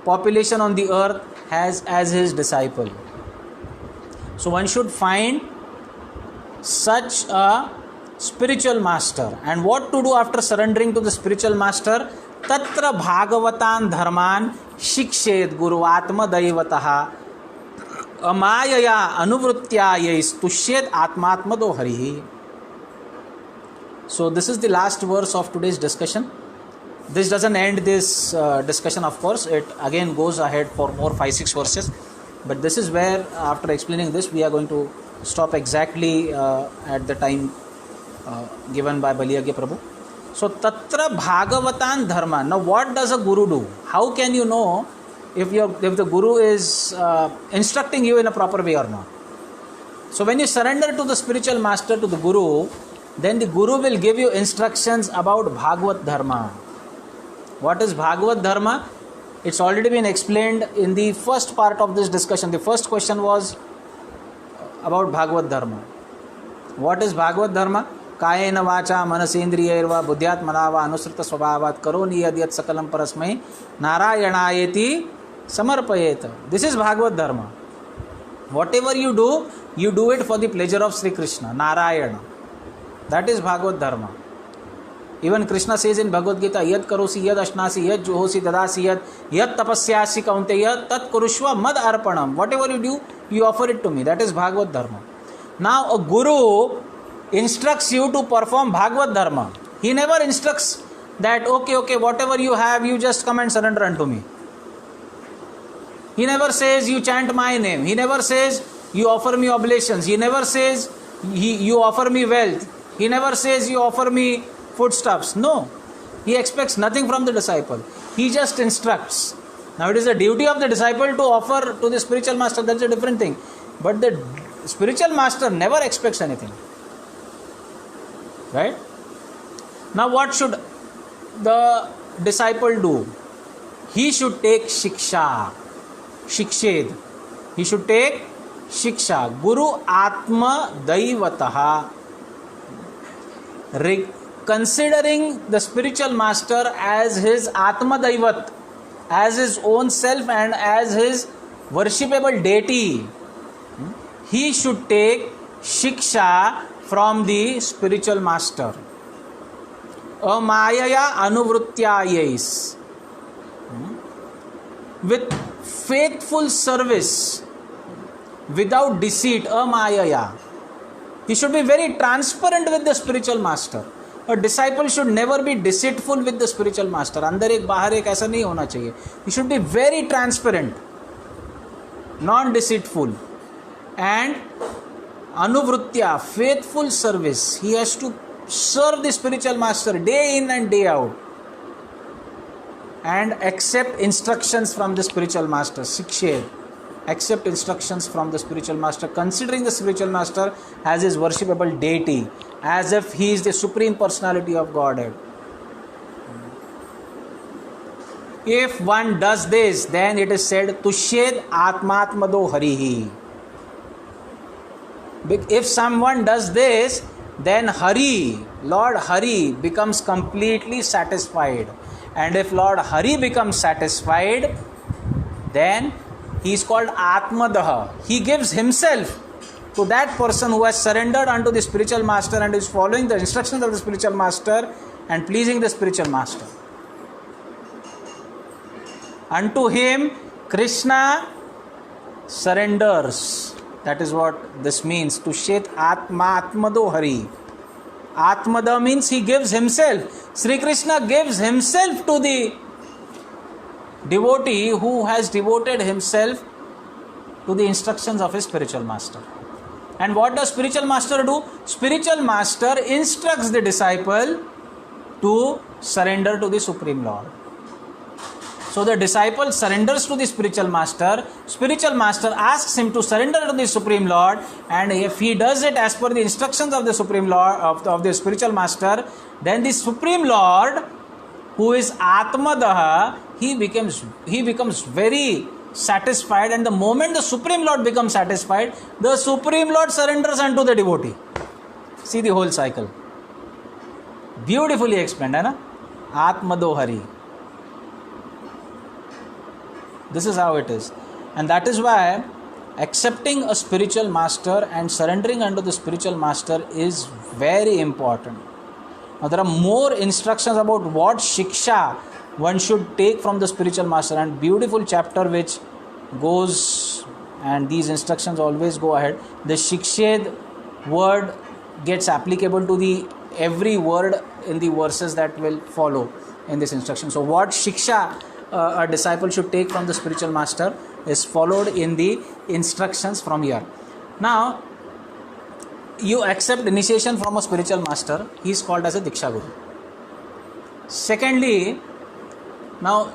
population on the earth as his disciple. So one should find such a spiritual master. And what to do after surrendering to the spiritual master? Tatra bhagavatan dharman shikshed guruvatma daivataha amayaya anuvrutyayais tushyed atmatmado harihi. So this is the last verse of today's discussion. This doesn't end this discussion, of course. It again goes ahead for more 5-6 verses. But this is where, after explaining this, we are going to stop exactly at the time given by Baliyagya Prabhu. So, Tatra Bhagavatan Dharma. Now, what does a guru do? How can you know if the guru is instructing you in a proper way or not? So, when you surrender to the spiritual master, to the guru, then the guru will give you instructions about Bhagavad Dharma. What is Bhagavad Dharma? It's already been explained in the first part of this discussion. The first question was about Bhagavad Dharma. What is Bhagavad Dharma? Kayena vacha manasendriyarva buddhyatmanava anusrita swabhavat karoni yadyat sakalam parasmai narayanayeti samarpayet. This is Bhagavad Dharma. Whatever you do it for the pleasure of Sri Krishna, Narayana. That is Bhagavad Dharma. Even Krishna says in Bhagavad Gita, Yad karosi, yad ashnasi, yad juhosi, dadasi, yad tapasyasi kaunteya, tat kurushva mad arpanam. Whatever you do, you offer it to me. That is Bhagavad Dharma. Now, a guru instructs you to perform Bhagavad Dharma. He never instructs that, okay, whatever you have, you just come and surrender unto me. He never says, you chant my name. He never says, you offer me oblations. He never says, you offer me wealth. He never says, you offer me foodstuffs. No. He expects nothing from the disciple. He just instructs. Now it is the duty of the disciple to offer to the spiritual master. That's a different thing. But the spiritual master never expects anything. Right? Now what should the disciple do? He should take shiksha. Shikshad. He should take shiksha. Guru Atma Daivataha. Considering the spiritual master as his Atma Daivat, as his own self and as his worshipable deity, he should take shiksha from the spiritual master. Amayaya anuvrutyayais. With faithful service, without deceit, amayaya. He should be very transparent with the spiritual master. A disciple should never be deceitful with the spiritual master. अंदर एक बाहर एक ऐसा नहीं होना चाहिए. He should be very transparent, non-deceitful, and anuvrutya, faithful service. He has to serve the spiritual master day in and day out, and accept instructions from the spiritual master. Shikshed. Accept instructions from the spiritual master, considering the spiritual master as his worshipable deity, as if he is the supreme personality of Godhead. If one does this, then it is said, Tushed Atmatmado Harihi. If someone does this, then Hari, Lord Hari, becomes completely satisfied. And if Lord Hari becomes satisfied, then he is called Atmadaha. He gives himself to that person who has surrendered unto the spiritual master and is following the instructions of the spiritual master and pleasing the spiritual master. Unto him, Krishna surrenders. That is what this means. Tushet Atmado Hari. Atmada means he gives himself. Sri Krishna gives himself to the devotee who has devoted himself to the instructions of his spiritual master. And what does spiritual master do? Spiritual master instructs the disciple to surrender to the Supreme Lord. So the disciple surrenders to the spiritual master asks him to surrender to the Supreme Lord, and if he does it as per the instructions of the Supreme Lord, of the spiritual master, then the Supreme Lord, who is Atmadaha, he becomes very satisfied, and the moment the Supreme Lord becomes satisfied, the Supreme Lord surrenders unto the devotee. See the whole cycle. Beautifully explained, hai na? Atmado Hari. This is how it is. And that is why accepting a spiritual master and surrendering unto the spiritual master is very important. Now there are more instructions about what shiksha one should take from the spiritual master, and beautiful chapter which goes, and these instructions always go ahead. The shikshad word gets applicable to the every word in the verses that will follow in this instruction. So what shiksha a disciple should take from the spiritual master is followed in the instructions from here. Now you accept initiation from a spiritual master, he is called as a Diksha Guru. Secondly, now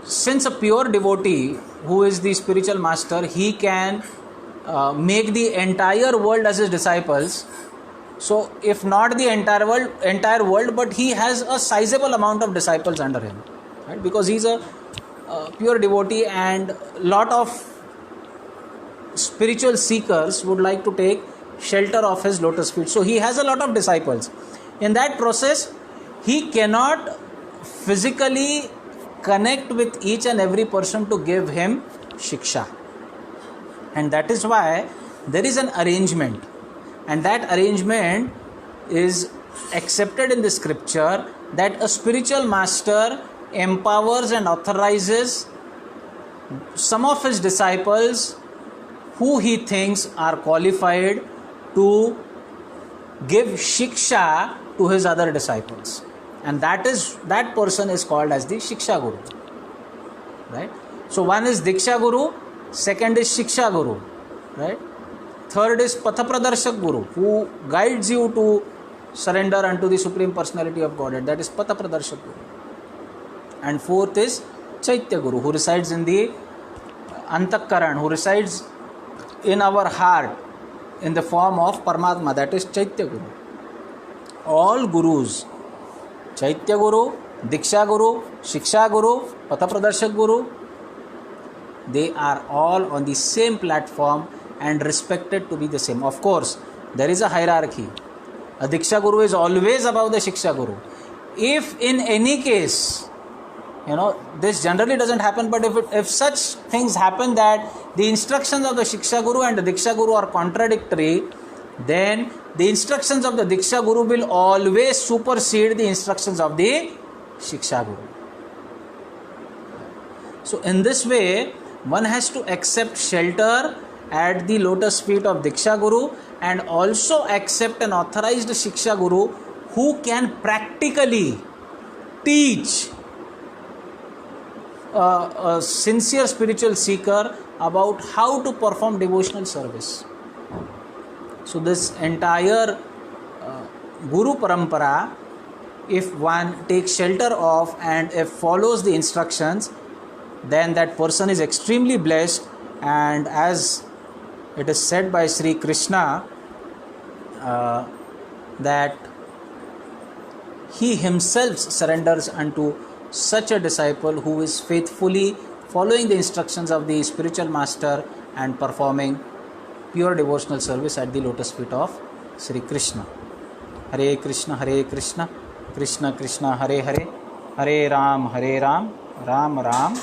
since a pure devotee who is the spiritual master, he can make the entire world as his disciples. So if not the entire world, but he has a sizable amount of disciples under him, right? Because he is a pure devotee, and lot of spiritual seekers would like to take shelter of his lotus feet. So he has a lot of disciples. In that process, he cannot physically connect with each and every person to give him shiksha. And that is why there is an arrangement. And that arrangement is accepted in the scripture, that a spiritual master empowers and authorizes some of his disciples who he thinks are qualified to give shiksha to his other disciples. and that person is called as the Shiksha Guru, right? So one is Diksha Guru, second is Shiksha Guru, right? Third is Pathapradarshak Guru, who guides you to surrender unto the Supreme Personality of Godhead, that is Pathapradarshak Guru. And fourth is Chaitya Guru, who resides in the Antakaran, who resides in our heart in the form of Paramatma, that is Chaitya Guru. All Gurus, Chaitya Guru, Diksha Guru, Shiksha Guru, Pathapradarshak Guru, they are all on the same platform and respected to be the same. Of course, there is a hierarchy. A Diksha Guru is always above the Shiksha Guru. If in any case, this generally doesn't happen, but if such things happen that the instructions of the Shiksha Guru and the Diksha Guru are contradictory, then the instructions of the Diksha Guru will always supersede the instructions of the Shiksha Guru. So in this way, one has to accept shelter at the lotus feet of Diksha Guru and also accept an authorized Shiksha Guru who can practically teach a sincere spiritual seeker about how to perform devotional service. So this entire Guru Parampara, if one takes shelter of and if follows the instructions, then that person is extremely blessed. And as it is said by Sri Krishna, that he himself surrenders unto such a disciple who is faithfully following the instructions of the spiritual master and performing pure devotional service at the lotus feet of Sri Krishna. Hare Krishna, Krishna Krishna, Hare Hare, Hare Ram, Ram Ram,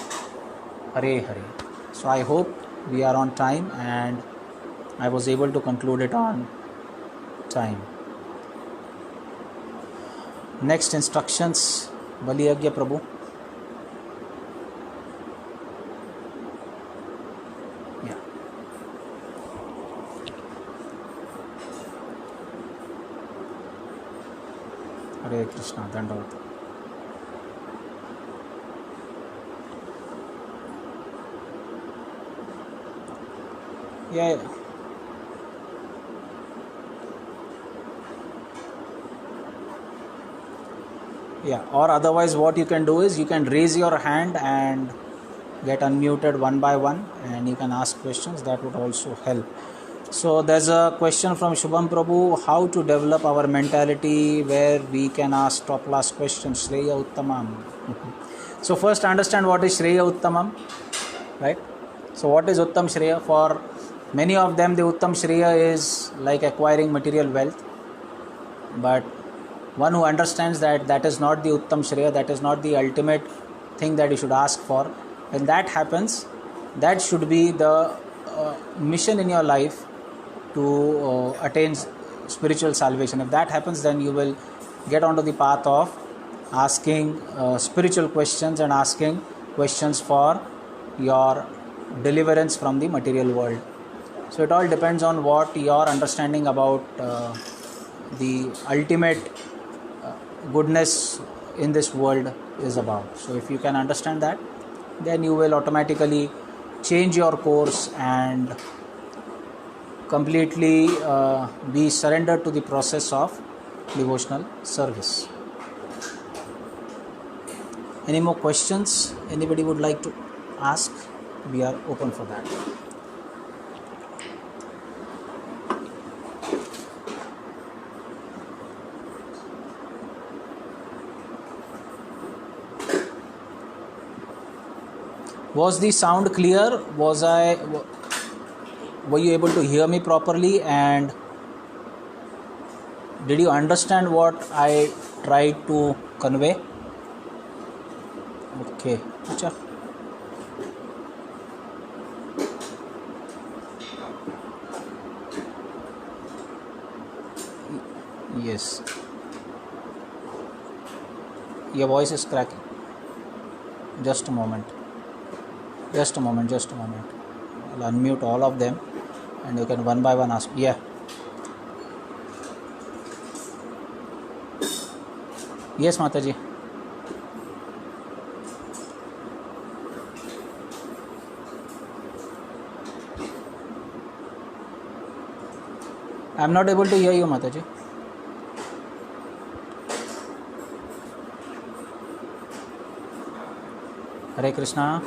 Hare Hare. So I hope we are on time and I was able to conclude it on time. Next instructions, Bali Agya Prabhu. Yeah. Hare Krishna, Dandavat. Yeah. Yeah, or otherwise what you can do is you can raise your hand and get unmuted one by one and you can ask questions. That would also help. So there's a question from Shubham Prabhu, how to develop our mentality where we can ask top class questions. Shreya Uttamam. So first understand what is Shreya Uttamam, right? So what is Uttam Shreya? For many of them the Uttam Shreya is like acquiring material wealth, but one who understands that that is not the Uttam Shreya, that is not the ultimate thing that you should ask for. When that happens, that should be the mission in your life to attain spiritual salvation. If that happens, then you will get onto the path of asking spiritual questions and asking questions for your deliverance from the material world. So it all depends on what your understanding about the ultimate goodness in this world is about. So if you can understand that, then you will automatically change your course and completely be surrendered to the process of devotional service. Any more questions anybody would like to ask? We are open for that. Was the sound clear? Were you able to hear me properly, and did you understand what I tried to convey? Okay. Achha. Yes. Your voice is cracking. Just a moment. I'll unmute all of them and you can one by one ask. Yeah. Yes, Mataji. I am not able to hear you, Mataji. Hare Krishna.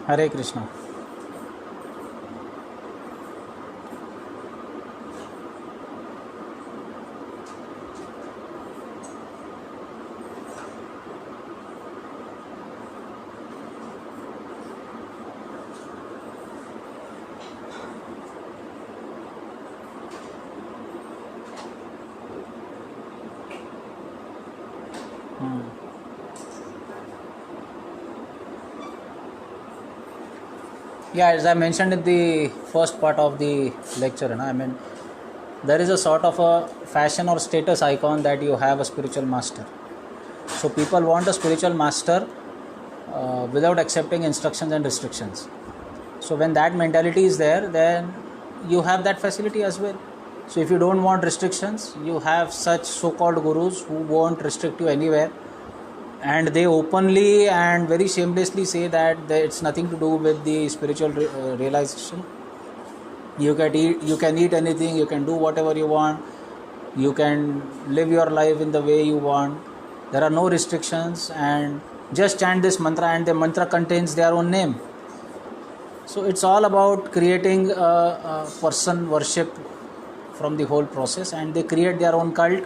Hare Krishna. Yeah, as I mentioned in the first part of the lecture, I mean, there is a sort of a fashion or status icon that you have a spiritual master. So people want a spiritual master without accepting instructions and restrictions. So when that mentality is there, then you have that facility as well. So if you don't want restrictions, you have such so-called gurus who won't restrict you anywhere, and they openly and very shamelessly say that it's nothing to do with the spiritual realization. You can eat anything, you can do whatever you want, you can live your life in the way you want, there are no restrictions, and just chant this mantra, and the mantra contains their own name. So it's all about creating a person worship from the whole process, and they create their own cult,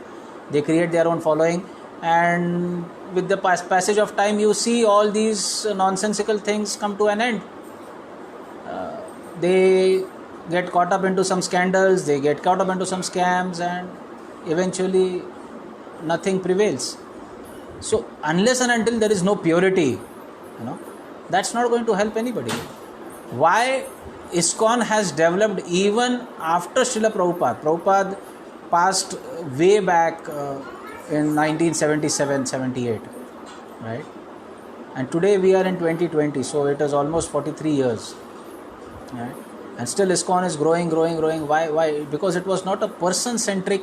they create their own following, and with the passage of time you see all these nonsensical things come to an end. They get caught up into some scandals, they get caught up into some scams, and eventually nothing prevails. So unless and until there is no purity, that's not going to help anybody. Why ISKCON has developed even after Srila Prabhupada. Prabhupada passed way back in 1977-78, right? And today we are in 2020, so it is almost 43 years, right? And still ISKCON is growing. Why? Because it was not a person-centric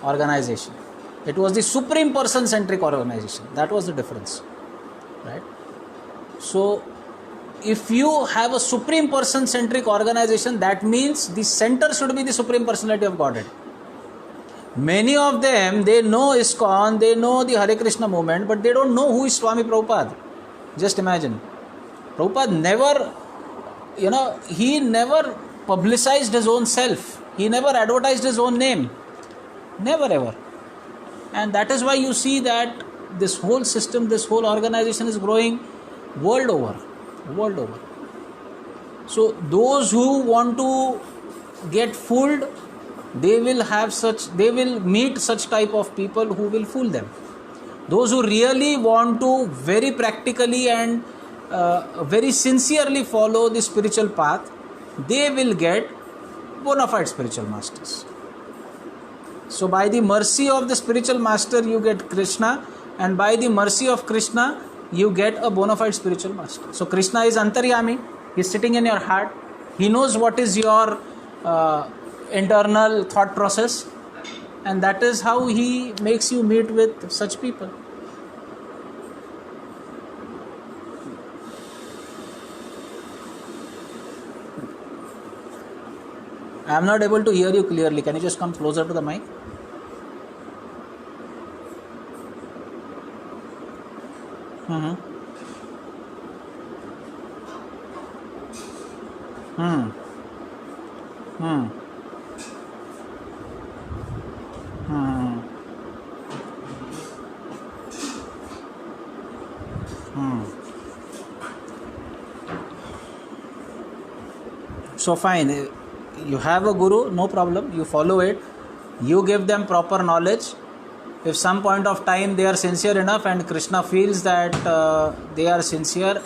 organization. It was the supreme person-centric organization. That was the difference, right? So if you have a supreme person-centric organization, that means the center should be the Supreme Personality of Godhead. Many of them, they know ISKCON, they know the Hare Krishna movement, but they don't know who is Swami Prabhupada. Just imagine. Prabhupada never, he never publicized his own self. He never advertised his own name. Never ever. And that is why you see that this whole system, this whole organization is growing world over. So those who want to get fooled, they will meet such type of people who will fool them. Those who really want to very practically and very sincerely follow the spiritual path, they will get bona fide spiritual masters. So by the mercy of the spiritual master you get Krishna, and by the mercy of Krishna you get a bona fide spiritual master. So Krishna is Antaryami, he is sitting in your heart, he knows what is your internal thought process, and that is how he makes you meet with such people. I am not able to hear you clearly. Can you just come closer to the mic? So fine, you have a guru, no problem, you follow it, you give them proper knowledge. If some point of time they are sincere enough and Krishna feels that they are sincere,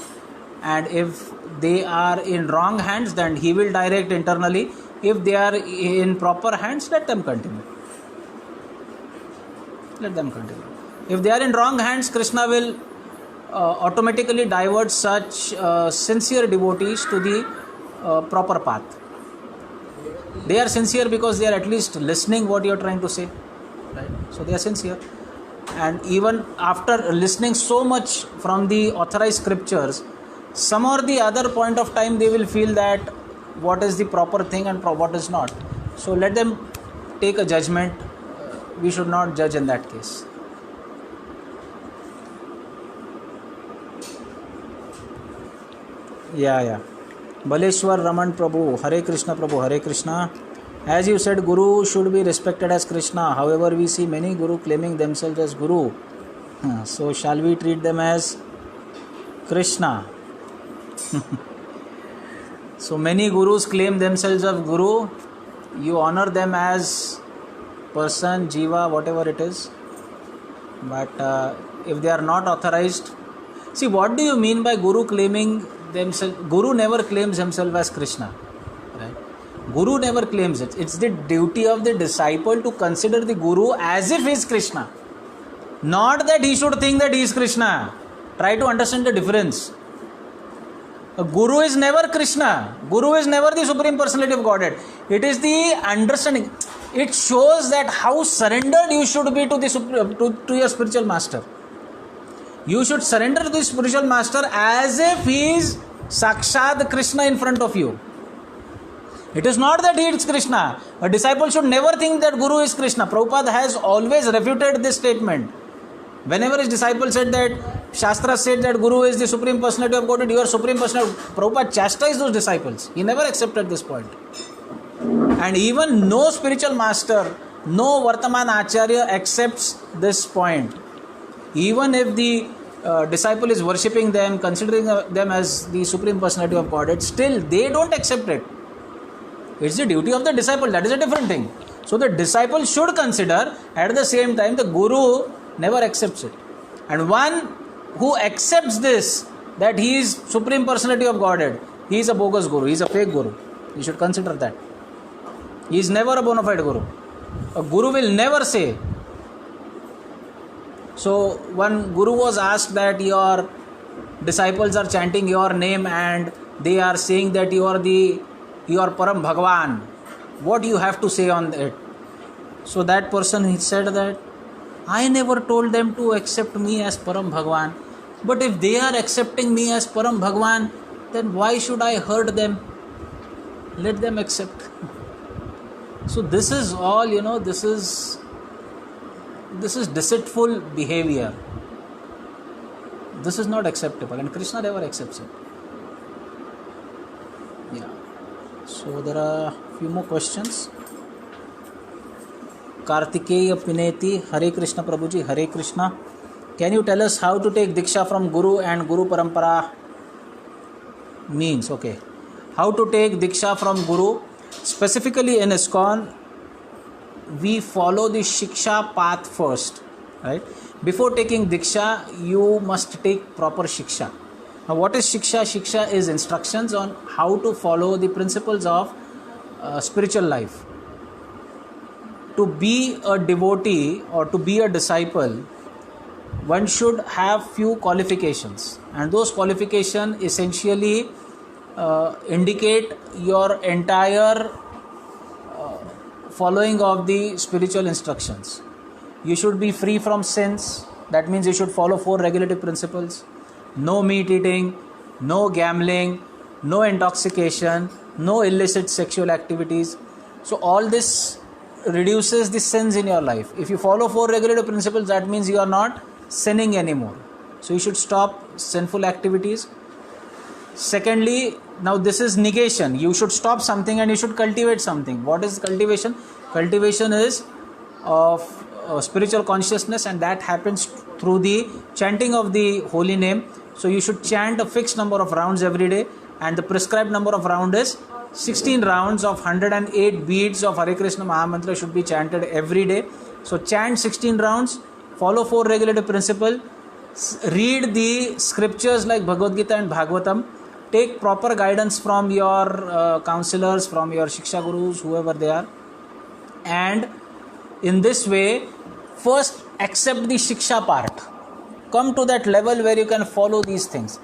and if they are in wrong hands, then he will direct internally If they are in proper hands, let them continue. Let them continue. If they are in wrong hands, Krishna will automatically divert such sincere devotees to the proper path. They are sincere because they are at least listening what you are trying to say, right? So they are sincere, and even after listening so much from the authorized scriptures, some or the other point of time they will feel that what is the proper thing and what is not. So let them take a judgment. We should not judge in that case. Yeah. Baleshwar Raman Prabhu, Hare Krishna Prabhu, Hare Krishna. As you said, Guru should be respected as Krishna. However, we see many Guru claiming themselves as Guru. So shall we treat them as Krishna? So many Gurus claim themselves as Guru. You honor them as person, Jiva, whatever it is. But if they are not authorized, see, what do you mean by Guru claiming themselves? Guru never claims himself as Krishna, right? Guru never claims it. It's the duty of the disciple to consider the Guru as if he is Krishna, not that he should think that he is Krishna. Try to understand the difference. A Guru is never Krishna. Guru is never the Supreme Personality of Godhead. It is the understanding. It shows that how surrendered you should be to the to your spiritual master. You should surrender to the spiritual master as if he is Sakshat Krishna in front of you. It is not that he is Krishna. A disciple should never think that Guru is Krishna. Prabhupada has always refuted this statement. Whenever his disciple said that, Shastra said that Guru is the Supreme Personality of Godhead, you are Supreme Personality. Prabhupada chastised those disciples. He never accepted this point. And even no spiritual master, no Vartaman Acharya accepts this point. Even if the disciple is worshipping them, considering them as the Supreme Personality of Godhead, still they don't accept it. It's the duty of the disciple. That is a different thing. So the disciple should consider, at the same time the Guru never accepts it. And one who accepts this, that he is Supreme Personality of Godhead, he is a bogus Guru, he is a fake Guru. You should consider that. He is never a bona fide Guru. A Guru will never say. So one Guru was asked that your disciples are chanting your name and they are saying that you are Param Bhagavan. What do you have to say on it? So that person, he said that I never told them to accept me as Param Bhagavan. But if they are accepting me as Param Bhagavan, then why should I hurt them? Let them accept. So this is all, this is deceitful behavior. This is not acceptable, and Krishna never accepts it. Yeah. So there are a few more questions. Kartikeya Pineti, Hare Krishna Prabhuji, Hare Krishna. Can you tell us how to take Diksha from Guru and Guru Parampara means? Okay. How to take Diksha from Guru? Specifically in ISKCON, we follow the Shiksha path first, right? Before taking Diksha, you must take proper Shiksha. Now, what is Shiksha? Shiksha is instructions on how to follow the principles of spiritual life. To be a devotee or to be a disciple, one should have few qualifications, and those qualifications essentially indicate your entire following of the spiritual instructions. You should be free from sins. That means you should follow 4 regulative principles. No meat eating, no gambling, no intoxication, no illicit sexual activities. So all this reduces the sins in your life. If you follow 4 regulative principles, that means you are not sinning anymore. So you should stop sinful activities. Secondly, now this is negation. You should stop something and you should cultivate something. What is cultivation? Cultivation is of spiritual consciousness, and that happens through the chanting of the holy name. So you should chant a fixed number of rounds every day, and the prescribed number of rounds is 16 rounds of 108 beads of Hare Krishna Mahamantra should be chanted every day. So chant 16 rounds, follow 4 regulative principles, read the scriptures like Bhagavad Gita and Bhagavatam, take proper guidance from your counselors, from your Shiksha Gurus, whoever they are. And in this way, first accept the Shiksha part. Come to that level where you can follow these things.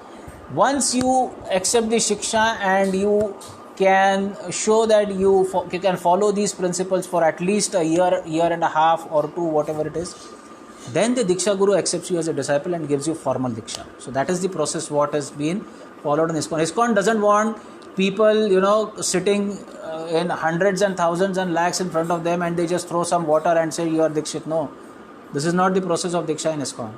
Once you accept the Shiksha and you can show that you can follow these principles for at least a year and a half or two, whatever it is, then the Diksha Guru accepts you as a disciple and gives you formal Diksha. So that is the process what has been followed in ISKCON. ISKCON doesn't want people, sitting in hundreds and thousands and lakhs in front of them and they just throw some water and say you are Dikshit. No, this is not the process of Diksha in ISKCON.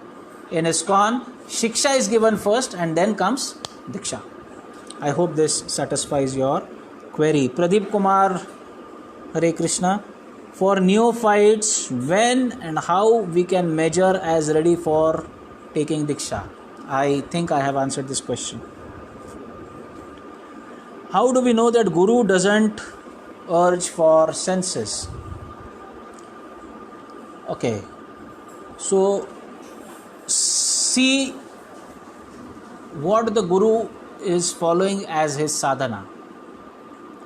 In ISKCON, Shiksha is given first and then comes Diksha. I hope this satisfies your query. Pradeep Kumar, Hare Krishna. For neophytes, when and how we can measure as ready for taking Diksha? I think I have answered this question. How do we know that Guru doesn't urge for senses? Okay, so see what the Guru is following as his sadhana,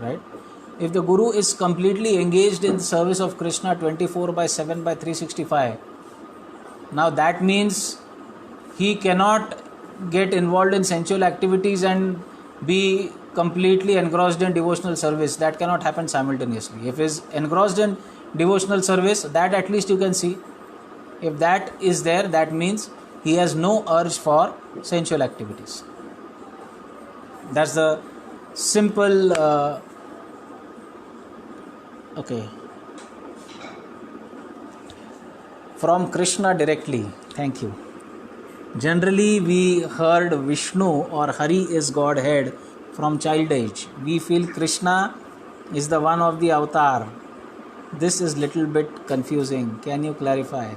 right? If the Guru is completely engaged in the service of Krishna 24/7 by 365, now that means he cannot get involved in sensual activities and be completely engrossed in devotional service. That cannot happen simultaneously. If he is engrossed in devotional service, that at least you can see. If that is there, that means he has no urge for sensual activities. That's the simple okay. From Krishna directly. Thank you. Generally we heard Vishnu or Hari is Godhead from child age. We feel Krishna is the one of the avatar. This is little bit confusing. Can you clarify?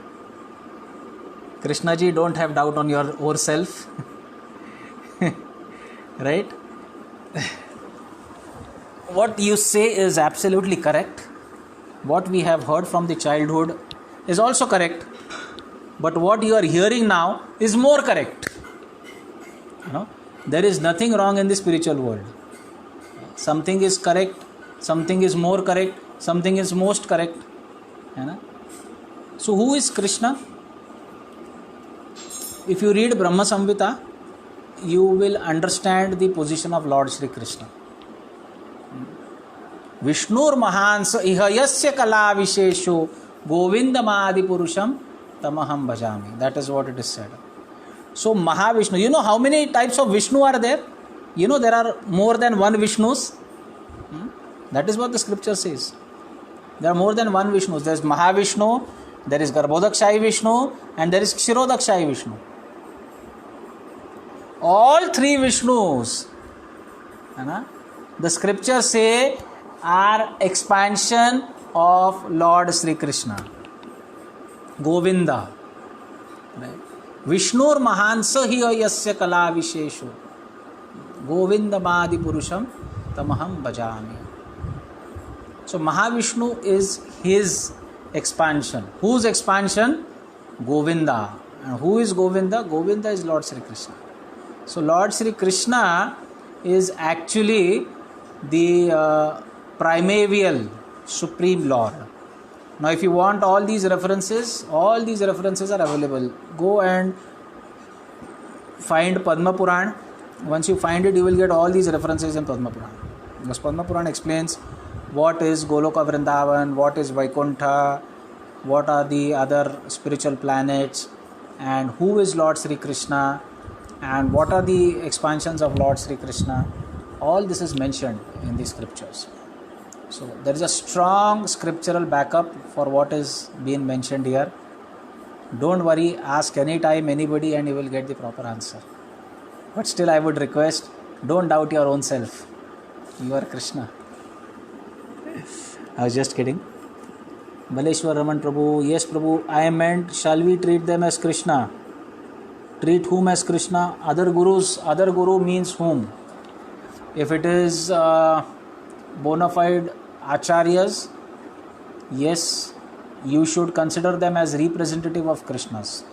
Krishna ji, don't have doubt on your self. Right? What you say is absolutely correct. What we have heard from the childhood is also correct. But what you are hearing now is more correct. There is nothing wrong in the spiritual world. Something is correct, something is more correct, something is most correct. So who is Krishna? If you read Brahma Samhita, you will understand the position of Lord Shri Krishna. Vishnur Mahansa Ihayasya Kala Vishesho Govindamadi Purusham Tamaham Bhajami. That is what it is said. So Mahavishnu, you know how many types of Vishnu are there? There are more than one Vishnus. That is what the scripture says. There are more than one Vishnus. There is Mahavishnu, there is Garbhodakshayi Vishnu, and there is Kshirodakshayi Vishnu. All three Vishnus, the scriptures say, are expansion of Lord Sri Krishna, Govinda. Right? Vishnur Mahansa Hiyasya Kala Vishesho Govindamadi Purusham Tamaham Bhajami. So Mahavishnu is his expansion. Whose expansion? Govinda. And who is Govinda? Govinda is Lord Sri Krishna. So Lord Sri Krishna is actually the primordial supreme Lord. Now if you want all these references are available. Go and find Padma Puran. Once you find it, you will get all these references in Padma Puran. Because Padma Puran explains what is Goloka Vrindavan, what is Vaikuntha, what are the other spiritual planets, and who is Lord Sri Krishna, and what are the expansions of Lord Sri Krishna. All this is mentioned in the scriptures. So there is a strong scriptural backup for what is being mentioned here. Don't worry, ask anytime anybody and you will get the proper answer. But still I would request, don't doubt your own self. You are Krishna. I was just kidding. Baleshwar Raman Prabhu, yes Prabhu, I meant, shall we treat them as Krishna? Treat whom as Krishna? Other gurus, other guru means whom? If it is bona fide acharyas, yes, you should consider them as representative of Krishnas.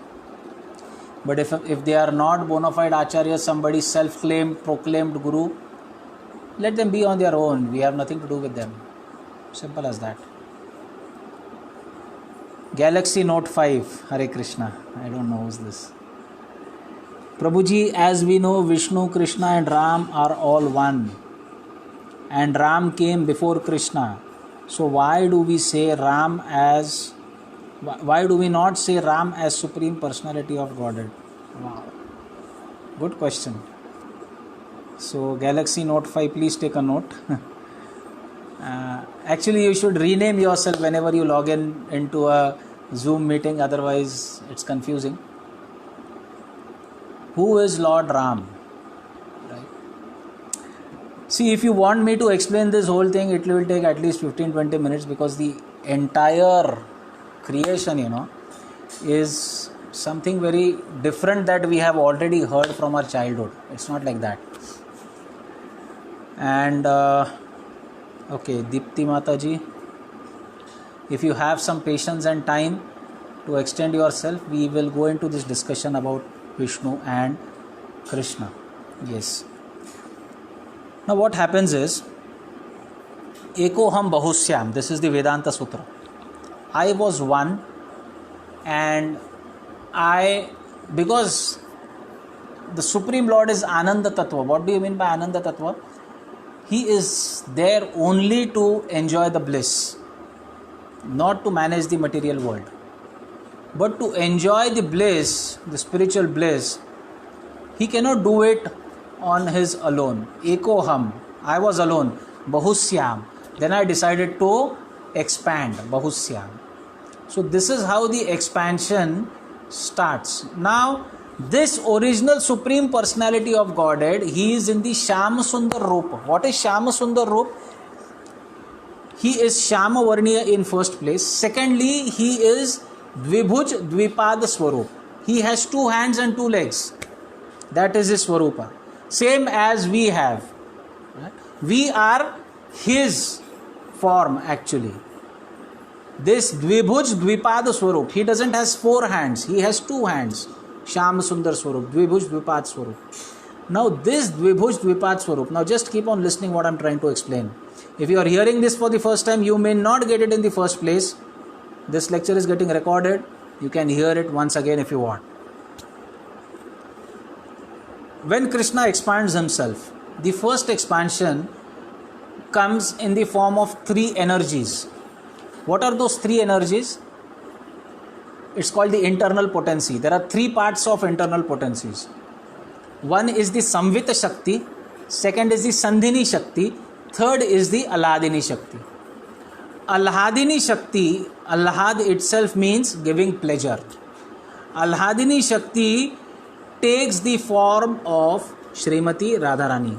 But if they are not bona fide acharyas, somebody self-claimed, proclaimed guru, let them be on their own. We have nothing to do with them. Simple as that. Galaxy Note 5, Hare Krishna. I don't know who's this. Prabhuji, as we know, Vishnu, Krishna and Ram are all one. And Ram came before Krishna. So why do we not say Ram as Supreme Personality of Godhead? Wow. Good question. So Galaxy Note 5, please take a note. Actually, you should rename yourself whenever you log into a Zoom meeting, otherwise it's confusing. Who is Lord Ram? Right. See, if you want me to explain this whole thing, it will take at least 15-20 minutes, because the entire creation, is something very different that we have already heard from our childhood. It's not like that. And okay, Deepti Mataji, if you have some patience and time to extend yourself, we will go into this discussion about Vishnu and Krishna. Yes. Now what happens is, Eko Ham Bahusyam, this is the Vedanta Sutra. I was one, and because the Supreme Lord is Ananda Tattva. What do you mean by Ananda Tattva? He is there only to enjoy the bliss, not to manage the material world. But to enjoy the bliss, the spiritual bliss, he cannot do it on his alone. Ekoham, I was alone. Bahusyam, then I decided to expand. Bahusyam. So this is how the expansion starts. Now, this original Supreme Personality of Godhead, he is in the Shyama Sundar Rupa. What is Shyama Sundar Rupa? He is Shyama Varniya in first place. Secondly, he is Dvibhuj Dvipad Swarup. He has 2 hands and 2 legs. That is his Swarupa. Same as we have. We are his form actually. This Dvibhuj Dvipad Swarup, he doesn't has 4 hands. He has 2 hands. Shyama Sundar Swarup, Dvibhuj Dvipad Swarup. Now this Dvibhuj Dvipad Swarup, now just keep on listening what I am trying to explain. If you are hearing this for the first time, you may not get it in the first place. This lecture is getting recorded. You can hear it once again if you want. When Krishna expands himself, the first expansion comes in the form of 3 energies. What are those 3 energies? It's called the internal potency. There are 3 parts of internal potencies. One is the Samvita Shakti, second is the Sandhini Shakti, third is the Alhadini Shakti. Alhadini Shakti, Alhad itself means giving pleasure. Alhadini Shakti takes the form of Srimati Radharani.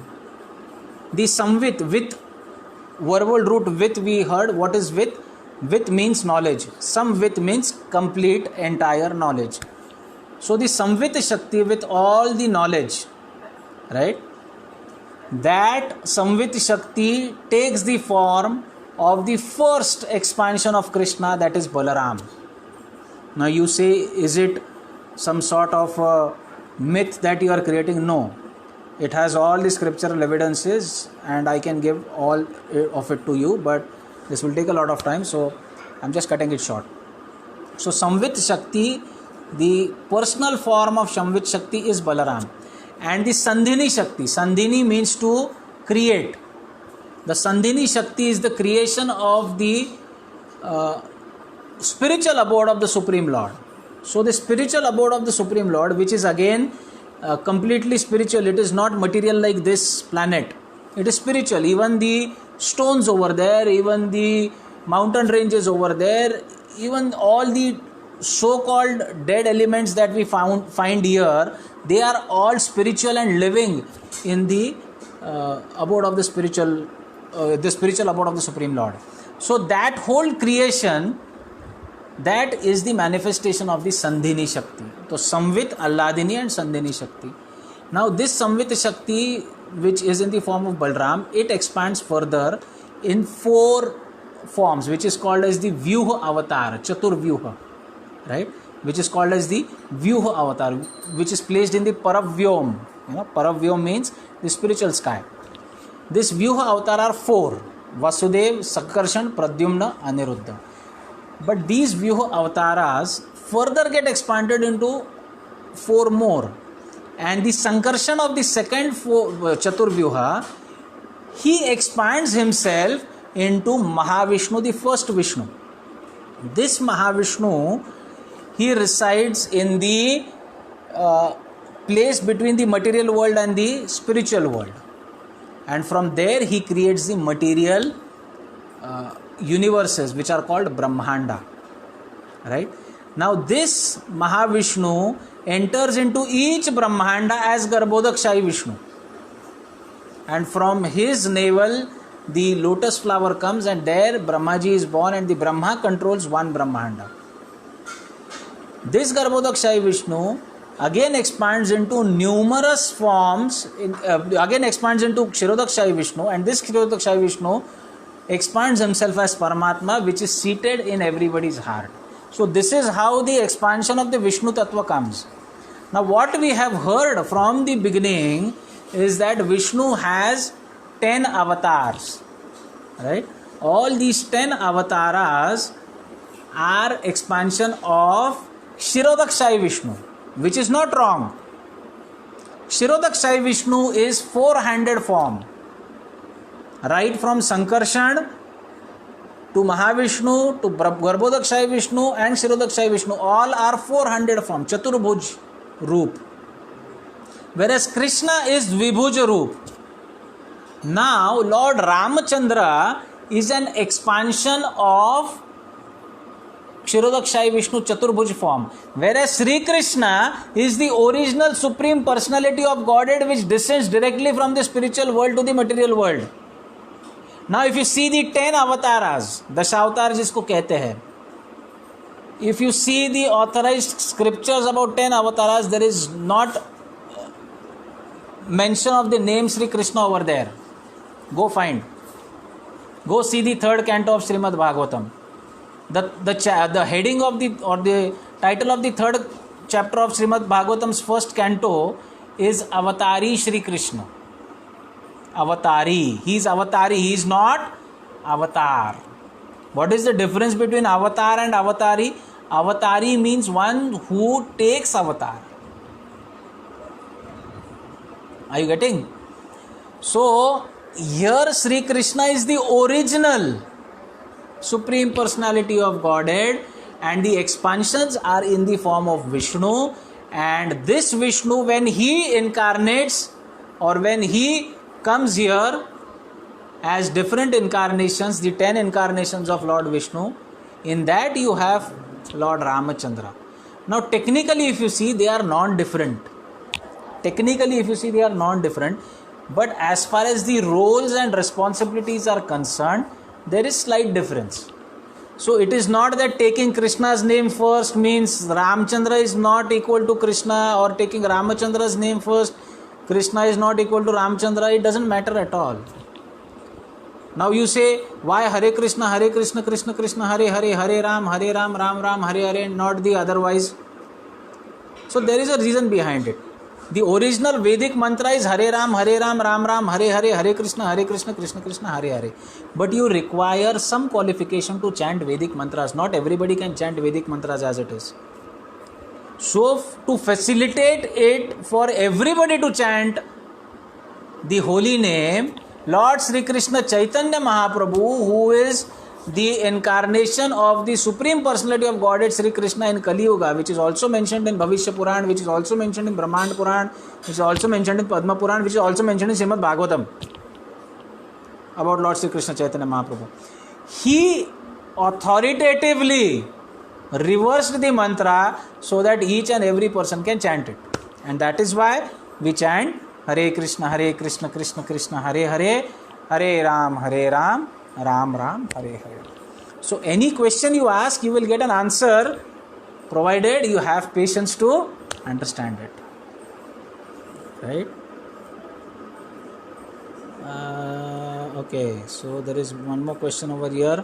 The Samvit, with verbal root with we heard. What is with? With means knowledge. Samvit means complete, entire knowledge. So the Samvit Shakti with all the knowledge, right? That Samvit Shakti takes the form of the first expansion of Krishna, that is Balaram. Now you say, is it some sort of a myth that you are creating? No. It has all the scriptural evidences and I can give all of it to you, but this will take a lot of time, so I'm just cutting it short. So Samvit Shakti, the personal form of Samvit Shakti is Balaram. And the Sandhini Shakti, Sandhini means to create. The Sandhini Shakti is the creation of the spiritual abode of the Supreme Lord. So the spiritual abode of the Supreme Lord, which is again completely spiritual, it is not material like this planet. It is spiritual. Even the stones over there, even the mountain ranges over there, even all the so-called dead elements that we find here, they are all spiritual and living in the abode of the spiritual abode of the Supreme Lord. So that whole creation, that is the manifestation of the Sandhini Shakti. So Samvit, Alladini and Sandhini Shakti. Now this Samvit Shakti, which is in the form of Balram, it expands further in 4 forms, which is called as the Vyuha Avatar, Chatur Vyuha. Right? which is called as the Vyuha avatar, which is placed in the Paravyom. Paravyom means the spiritual sky. This Vyuha avatar are 4: Vasudev, Sankarshan, Pradyumna, Aniruddha. But these Vyuha avatars further get expanded into 4 more. And the Sankarshan of the second Chaturvyuha, he expands himself into Mahavishnu, the first Vishnu. This Mahavishnu, he resides in the place between the material world and the spiritual world. And from there he creates the material universes, which are called Brahmanda. Right? Now this Mahavishnu enters into each Brahmanda as Garbhodakshai Vishnu. And from his navel the lotus flower comes, and there Brahmaji is born, and the Brahma controls one Brahmanda. This Garbhodakshai Vishnu again expands into numerous forms, again expands into Kshirodakshai Vishnu, and this Kshirodakshai Vishnu expands himself as Paramatma, which is seated in everybody's heart. So this is how the expansion of the Vishnu Tattva comes. Now what we have heard from the beginning is that Vishnu has 10 avatars. Right? All these 10 avatars are expansion of Kshirodakshai Vishnu, which is not wrong. Kshirodakshai Vishnu is 4-handed form. Right from Sankarshan to Mahavishnu to Garbhodakshai Vishnu and Kshirodakshai Vishnu, all are 4-handed form, Chaturbhuj Roop. Whereas Krishna is Dvibhuj Roop. Now Lord Ramachandra is an expansion of Kshirodakshai Vishnu Chaturbhuj form, whereas Sri Krishna is the original supreme personality of Godhead, which descends directly from the spiritual world to the material world. Now if you see the 10 avatars, Dashavatars jisko कहते हैं, if you see the authorized scriptures about 10 avatars, there is not mention of the name Sri Krishna over there. Go find. Go see the 3rd canto of Srimad Bhagavatam. The heading of the title of the 3rd chapter of Srimad Bhagavatam's 1st canto is Avatari Sri Krishna. Avatari. He is Avatari. He is not Avatar. What is the difference between Avatar and Avatari? Avatari means one who takes avatar. Are you getting? So here Sri Krishna is the original Supreme Personality of Godhead, and the expansions are in the form of Vishnu. And this Vishnu, when he incarnates or when he comes here as different incarnations, the 10 incarnations of Lord Vishnu, in that you have Lord Ramachandra. Now technically if you see, they are non-different. But as far as the roles and responsibilities are concerned, there is slight difference. So it is not that taking Krishna's name first means Ramchandra is not equal to Krishna, or taking Ramachandra's name first, Krishna is not equal to Ramchandra. It doesn't matter at all. Now you say, why Hare Krishna, Krishna Krishna, Hare Hare, Hare Ram, Ram Ram, Hare Hare, not the otherwise? So there is a reason behind it. The original Vedic mantra is Hare Ram, Ram Ram, Hare Hare, Hare Krishna, Krishna Krishna, Hare Hare. But you require some qualification to chant Vedic mantras. Not everybody can chant Vedic mantras as it is. So to facilitate it for everybody to chant the holy name, Lord Sri Krishna Chaitanya Mahaprabhu, who is the incarnation of the Supreme Personality of Godhead Sri Krishna in Kali Yuga, which is also mentioned in Bhavishya Puran, which is also mentioned in Brahmand Puran, which is also mentioned in Padma Puran, which is also mentioned in Srimad Bhagavatam about Lord Sri Krishna Chaitanya Mahaprabhu. He authoritatively reversed the mantra so that each and every person can chant it. And that is why we chant Hare Krishna, Krishna Krishna, Hare Hare, Hare Ram, Ram Ram, Hare Hare. So any question you ask, you will get an answer, provided you have patience to understand it. Right? Okay, so there is one more question over here.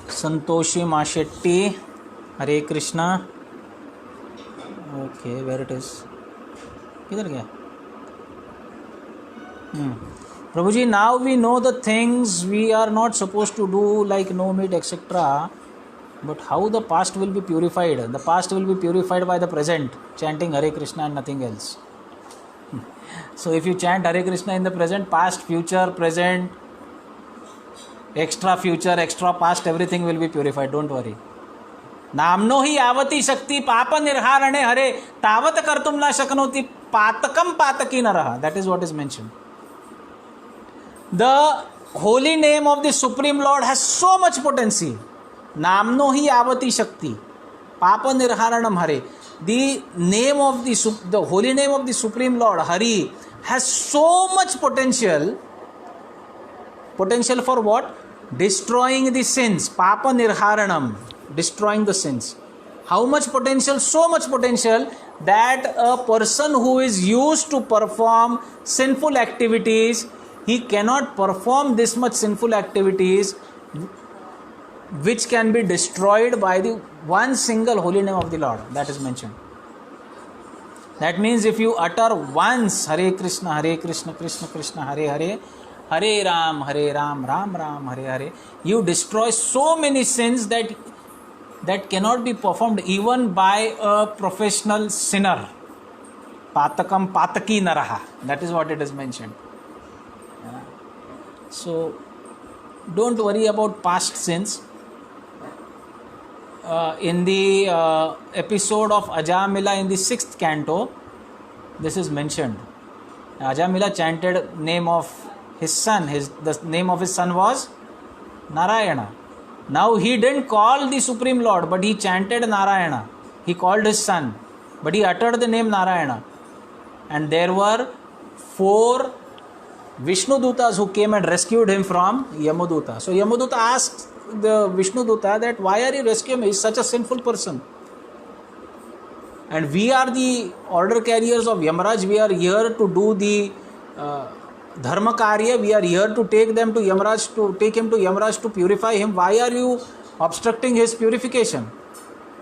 Santoshi Mashetti Hare Krishna. Okay, where it is, किधर गया? Prabhu ji, now we know the things we are not suppose to do, like no meat etcetera, but how the past will be purified? The past will be purified by the present, chanting Hare Krishna and nothing else. So if you chant Hare Krishna in the present, past, future, present, extra future, extra past, everything will be purified, don't worry. नामनो ही यावती शक्ति पाप निर्हारणे हरे तावत कर्तुम न शक्नोति पातकम पातकी नरः. That is what is mentioned. The holy name of the Supreme Lord has so much potency. नामनो ही यावती शक्ति पाप निर्हारणम हरे. The name of the holy name of the Supreme Lord Hari has so much potential. Potential for what? Destroying the sins. Papa nirharanam, destroying the sins. How much potential? So much potential that a person who is used to perform sinful activities, he cannot perform this much sinful activities which can be destroyed by the one single holy name of the Lord. That is mentioned. That means if you utter once Hare Krishna, Krishna Krishna, Hare Hare, Hare Ram, Ram Ram, Hare Hare, you destroy so many sins that cannot be performed even by a professional sinner. Patakam pataki naraha. That is what it is mentioned. So don't worry about past sins. In the episode of Ajamila in the 6th canto, this is mentioned. Ajamila chanted name of his son. The name of his son was Narayana. Now he didn't call the Supreme Lord, but he chanted Narayana. He called his son, but he uttered the name Narayana. And there were 4 Vishnu Dutas who came and rescued him from Yamaduta. So Yamaduta asked the Vishnu Duta that why are you rescuing me? He is such a sinful person. And we are the order carriers of Yamaraj. We are here to do the dharma karya. We are here to take them to Yamaraj, to take him to Yamaraj to purify him. Why are you obstructing his purification?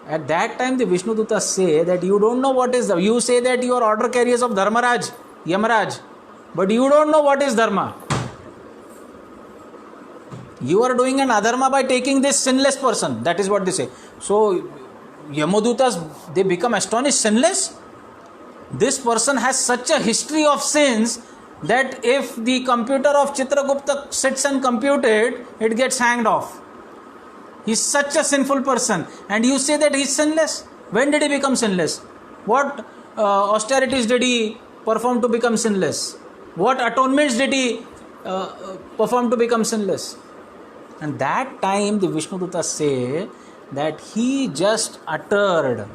At that time the Vishnu Dutas say that you don't know what is you say that you are order carriers of Dharmaraj, Yamaraj, but you don't know what is dharma. You are doing an adharma by taking this sinless person. That is what they say. So Yamadutas, they become astonished. Sinless? This person has such a history of sins that if the computer of Chitragupta sits and compute it, it gets hanged off. He is such a sinful person. And you say that he is sinless? When did he become sinless? What austerities did he perform to become sinless? What atonements did he perform to become sinless? And that time the Vishnu Dutas say that he just uttered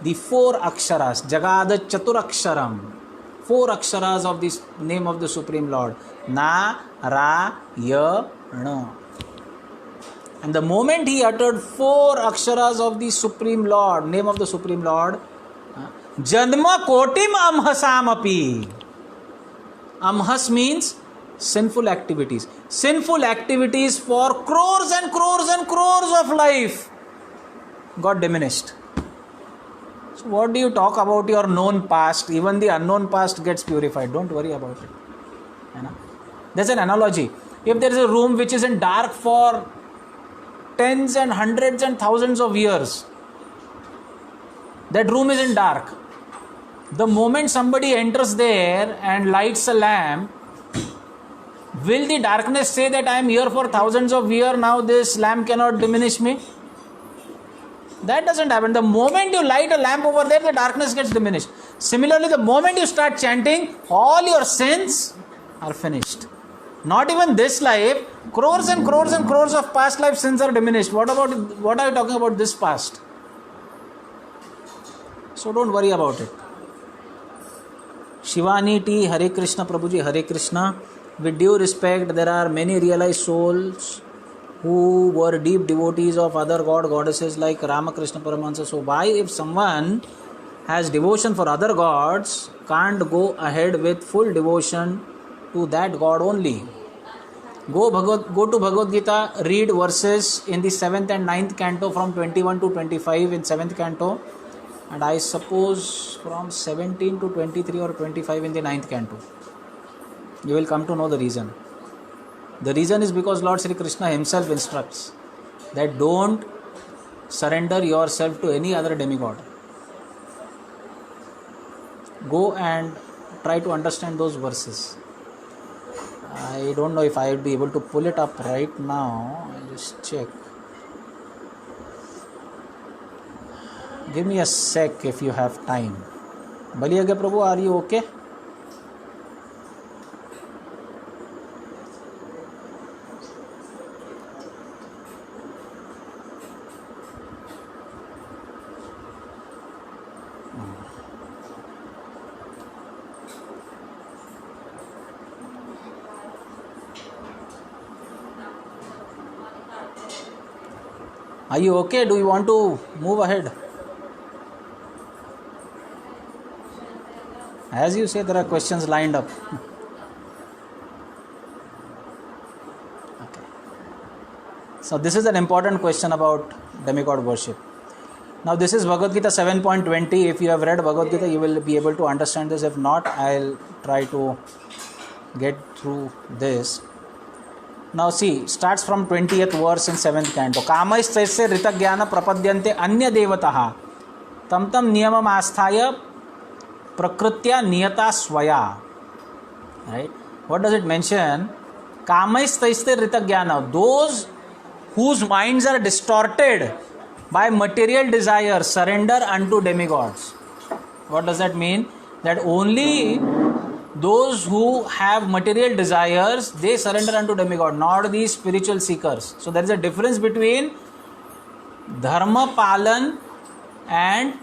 the 4 aksharas, Jagada Chaturaksharam, 4 aksharas of this name of the Supreme Lord, Na, Ra, Ya, Na. And the moment he uttered 4 aksharas of the Supreme Lord, name of the Supreme Lord, Janma Kotim Amhasamapi. Amhas means sinful activities. Sinful activities for crores and crores and crores of life got diminished. So what do you talk about your known past? Even the unknown past gets purified. Don't worry about it. There's an analogy. If there is a room which is in dark for tens and hundreds and thousands of years, that room is in dark. The moment somebody enters there and lights a lamp, will the darkness say that I am here for thousands of years, now this lamp cannot diminish me? That doesn't happen. The moment you light a lamp over there, the darkness gets diminished. Similarly, the moment you start chanting, all your sins are finished. Not even this life, crores and crores and crores of past life sins are diminished. What are you talking about this past? So don't worry about it. Shivani T, Hare Krishna, Prabhuji, Hare Krishna. With due respect, there are many realized souls who were deep devotees of other goddesses like Ramakrishna Paramahansa. So why, if someone has devotion for other gods, can't go ahead with full devotion to that god only? Go to Bhagavad Gita, read verses in the 7th and 9th canto from 21 to 25 in 7th canto, and I suppose from 17 to 23 or 25 in the 9th canto. You will come to know the reason. The reason is because Lord Sri Krishna himself instructs that don't surrender yourself to any other demigod. Go and try to understand those verses. I don't know if I will be able to pull it up right now. I'll just check. Give me a sec if you have time. Baliyaga Prabhu, are you okay? Are you okay? Do you want to move ahead? As you say, there are questions lined up. Okay. So this is an important question about demigod worship. Now this is Bhagavad Gita 7.20. If you have read Bhagavad Gita, you will be able to understand this. If not, I'll try to get through this. Now see, starts from 20th verse in 7th canto. Kamaisthaisya ritaghyana prapadyante anya devataha tam tam niyamam asthaya prakritya niyata swaya. Right? What does it mention? Kamaisthaisya ritaghyana, those whose minds are distorted by material desire surrender unto demigods. What does that mean? That only those who have material desires, they surrender unto demigod, not these spiritual seekers. So there is a difference between dharma palan and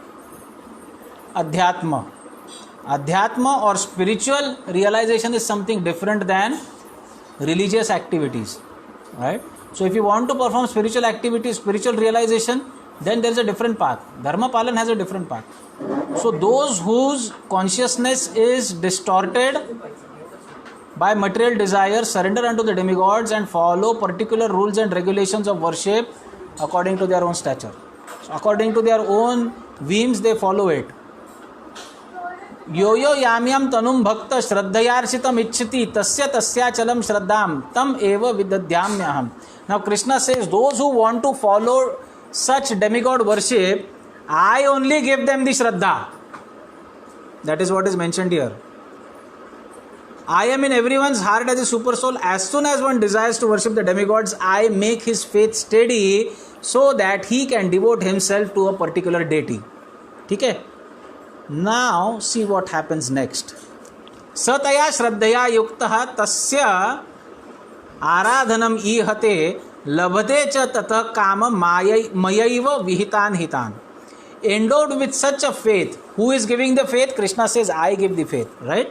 adhyatma. Adhyatma or spiritual realization is something different than religious activities. Right? So if you want to perform spiritual activities, spiritual realization, then there is a different path. Dharma palan has a different path. So those whose consciousness is distorted by material desire surrender unto the demigods and follow particular rules and regulations of worship according to their own stature. So according to their own whims, they follow it. Yo yo yamyam tanum bhakta shraddhayarchitam ichchiti tasya tasyachalam shraddham tam eva vidadyamyaham. Now Krishna says, those who want to follow such demigod worship, I only give them the shraddha. That is what is mentioned here. I am in everyone's heart as a super soul. As soon as one desires to worship the demigods, I make his faith steady so that he can devote himself to a particular deity. Okay? Now see what happens next. Sataya shraddhaya yuktaha tasya aradhanam ihate labhate cha tata kama mayaiva vihitan hitan. Endowed with such a faith, who is giving the faith? Krishna says, I give the faith, right?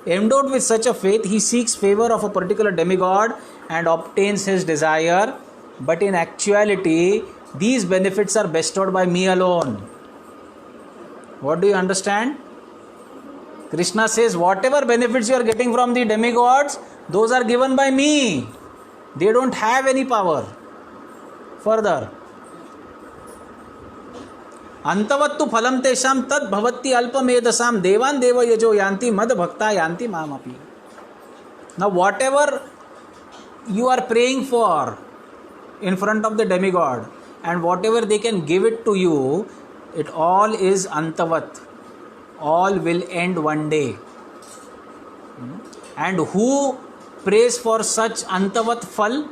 Endowed with such a faith, he seeks favor of a particular demigod and obtains his desire. But in actuality, these benefits are bestowed by me alone. What do you understand? Krishna says, whatever benefits you are getting from the demigods, those are given by me. They don't have any power. Further, अंतवत्तु फलम तेषाम तद भवति अल्पमेधसाम देवान देव यजो यान्ति मद भक्ता यान्ति मामपि. Now whatever you are praying for in front of the demigod and whatever they can give it to you, it all is antavat. All will end one day. And who prays for such antavat phal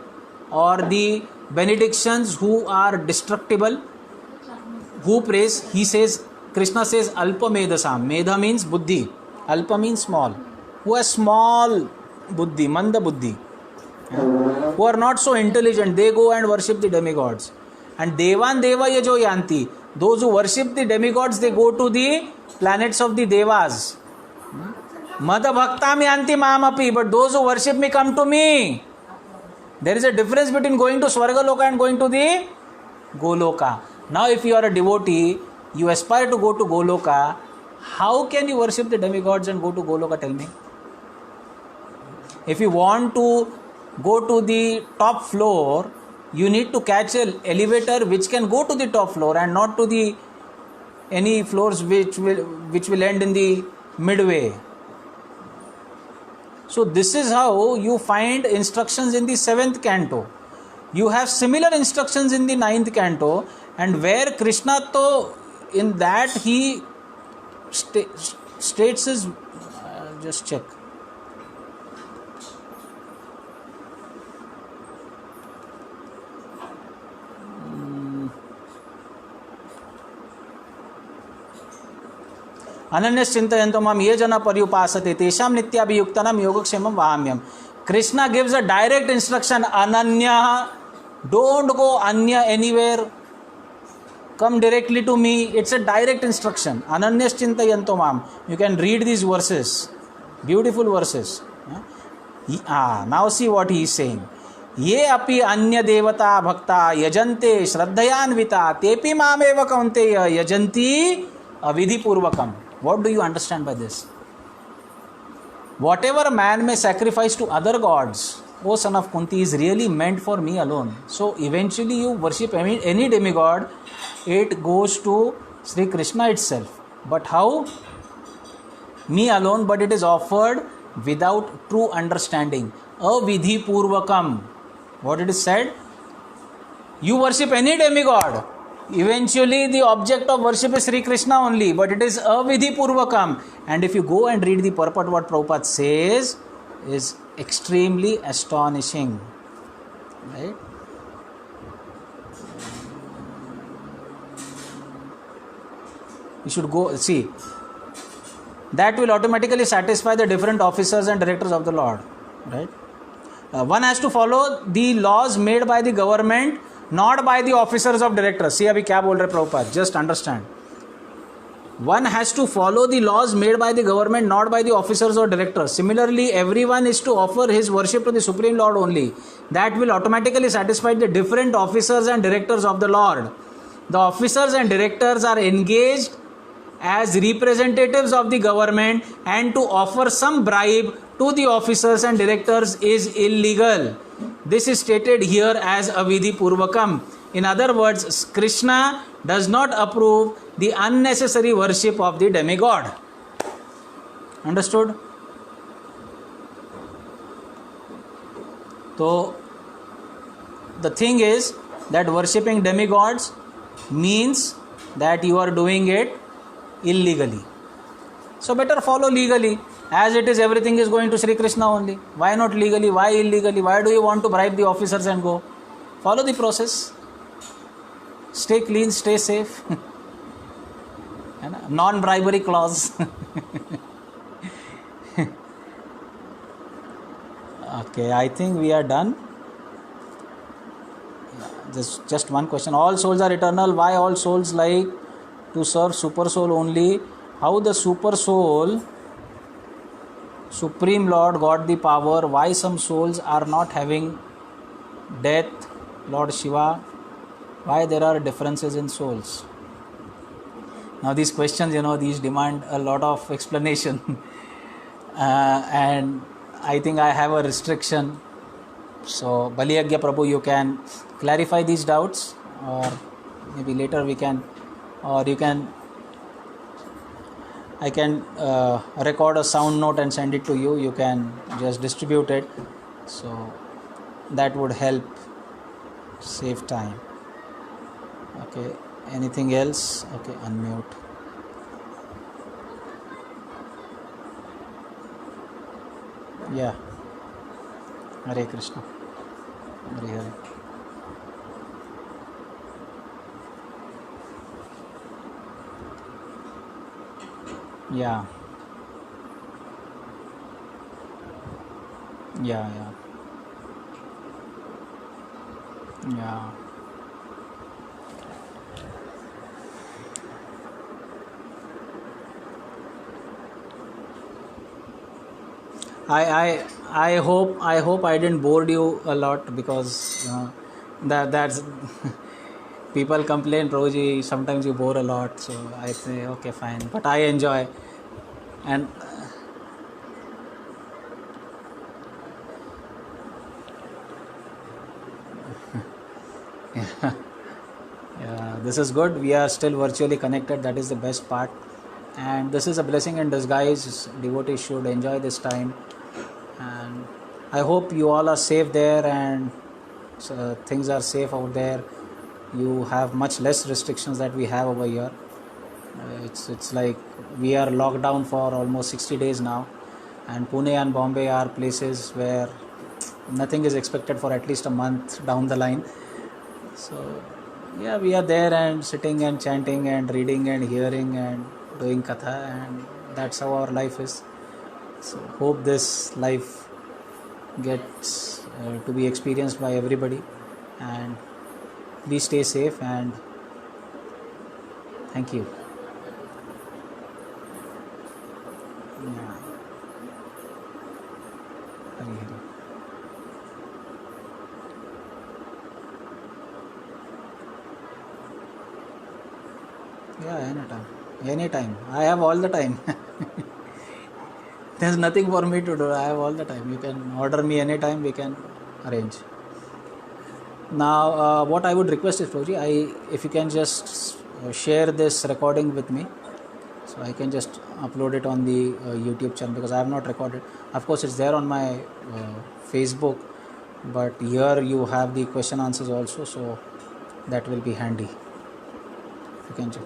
or the benedictions who are destructible? Who prays? He says, Krishna says, Alpa Medasam. Medha means buddhi. Alpa means small. Who has small buddhi, manda buddhi. Who are not so intelligent, they go and worship the demigods. And Devan Deva Yajo Yanti. Those who worship the demigods, they go to the planets of the Devas. Mada Bhaktam Yanti Mamapi. But those who worship me come to me. There is a difference between going to Swargaloka and going to the Goloka. Now if you are a devotee, you aspire to go to Goloka, how can you worship the demigods and go to Goloka? Tell me. If you want to go to the top floor, you need to catch an elevator which can go to the top floor and not to the any floors which will end in the midway. So this is how you find instructions in the 7th canto. You have similar instructions in the 9th canto, and where Krishna to in that he states his just check. Ananyas-chintayento mam ye jana paryupasate tesham nityabhiyuktanam yogakshamam vahamyam. Krishna gives a direct instruction, Ananya, don't go Anya anywhere, come directly to me. It's a direct instruction. Ananyas-chintayento mam. You can read these verses, beautiful verses. Now see what he is saying. Ye api anya devata bhakta yajante shraddhayanvita tepi mameva kaunteya yajanti avidhi purvakam. What do you understand by this? Whatever man may sacrifice to other gods, O son of Kunti, is really meant for me alone. So eventually you worship any demigod, it goes to Sri Krishna itself. But how? Me alone, but it is offered without true understanding. Avidhi purvakam. What it is said? You worship any demigod. Eventually the object of worship is Sri Krishna only, but it is avidhi purvakam. And if you go and read the purport, what Prabhupada says is extremely astonishing. Right? You should go see. That will automatically satisfy the different officers and directors of the Lord. Right? One has to follow the laws made by the government, not by the officers of directors. See abhi kya bol rahe Prabhupada, just understand. One has to follow the laws made by the government, not by the officers or directors. Similarly, everyone is to offer his worship to the Supreme Lord only. That will automatically satisfy the different officers and directors of the Lord. The officers and directors are engaged as representatives of the government, and to offer some bribe to the officers and directors is illegal. This is stated here as avidhi purvakam. In other words, Krishna does not approve the unnecessary worship of the demigod. Understood? So, the thing is that worshipping demigods means that you are doing it illegally. So, better follow legally. As it is, everything is going to Sri Krishna only. Why not legally? Why illegally? Why do you want to bribe the officers and go? Follow the process. Stay clean, stay safe. Non-bribery clause. Okay, I think we are done. Just one question. All souls are eternal. Why all souls like to serve super soul only? How the super soul, Supreme Lord, got the power? Why some souls are not having death? Lord Shiva, why there are differences in souls? Now these questions, these demand a lot of explanation. And I think I have a restriction. So Baliyagya Prabhu, you can clarify these doubts, or maybe later we can, or you can, I can record a sound note and send it to you. You can just distribute it. So that would help save time. Okay, anything else? Okay, unmute. Yeah. Hare Krishna. Hare Hare. Yeah. Yeah, yeah. Yeah. I hope I didn't bore you a lot, because that's people complain, Prabhuji, sometimes you bore a lot. So I say okay, fine, but I enjoy. And Yeah, this is good. We are still virtually connected. That is the best part. And this is a blessing in disguise. Devotees should enjoy this time. And I hope you all are safe there and things are safe out there. You have much less restrictions that we have over here. It's like we are locked down for almost 60 days now. And Pune and Bombay are places where nothing is expected for at least a month down the line. So yeah, we are there and sitting and chanting and reading and hearing and doing katha, and that's how our life is. So hope this life gets to be experienced by everybody, and please stay safe and thank you. Yeah. Hari Hari. Yeah, anytime. I have all the time. There's nothing for me to do. I have all the time. You can order me anytime. We can arrange. Now, what I would request is, Prabhuji, if you can just share this recording with me, so I can just upload it on the YouTube channel, because I have not recorded. Of course, it's there on my Facebook, but here you have the question answers also, so that will be handy. You can check.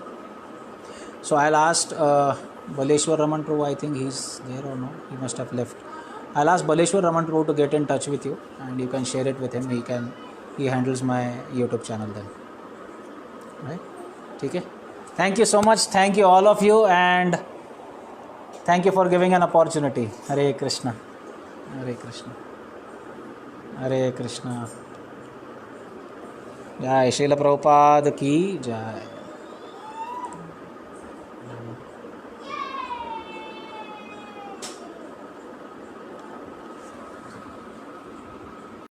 So I'll ask Baleshwar Raman Prabhu. I think he's there or no. He must have left. I'll ask Baleshwar Raman Prabhu to get in touch with you, and you can share it with him. He handles my YouTube channel then. Right? Okay. Thank you so much. Thank you all of you, and thank you for giving an opportunity. Hare Krishna. Hare Krishna. Hare Krishna. Jai Srila Prabhupada ki jai.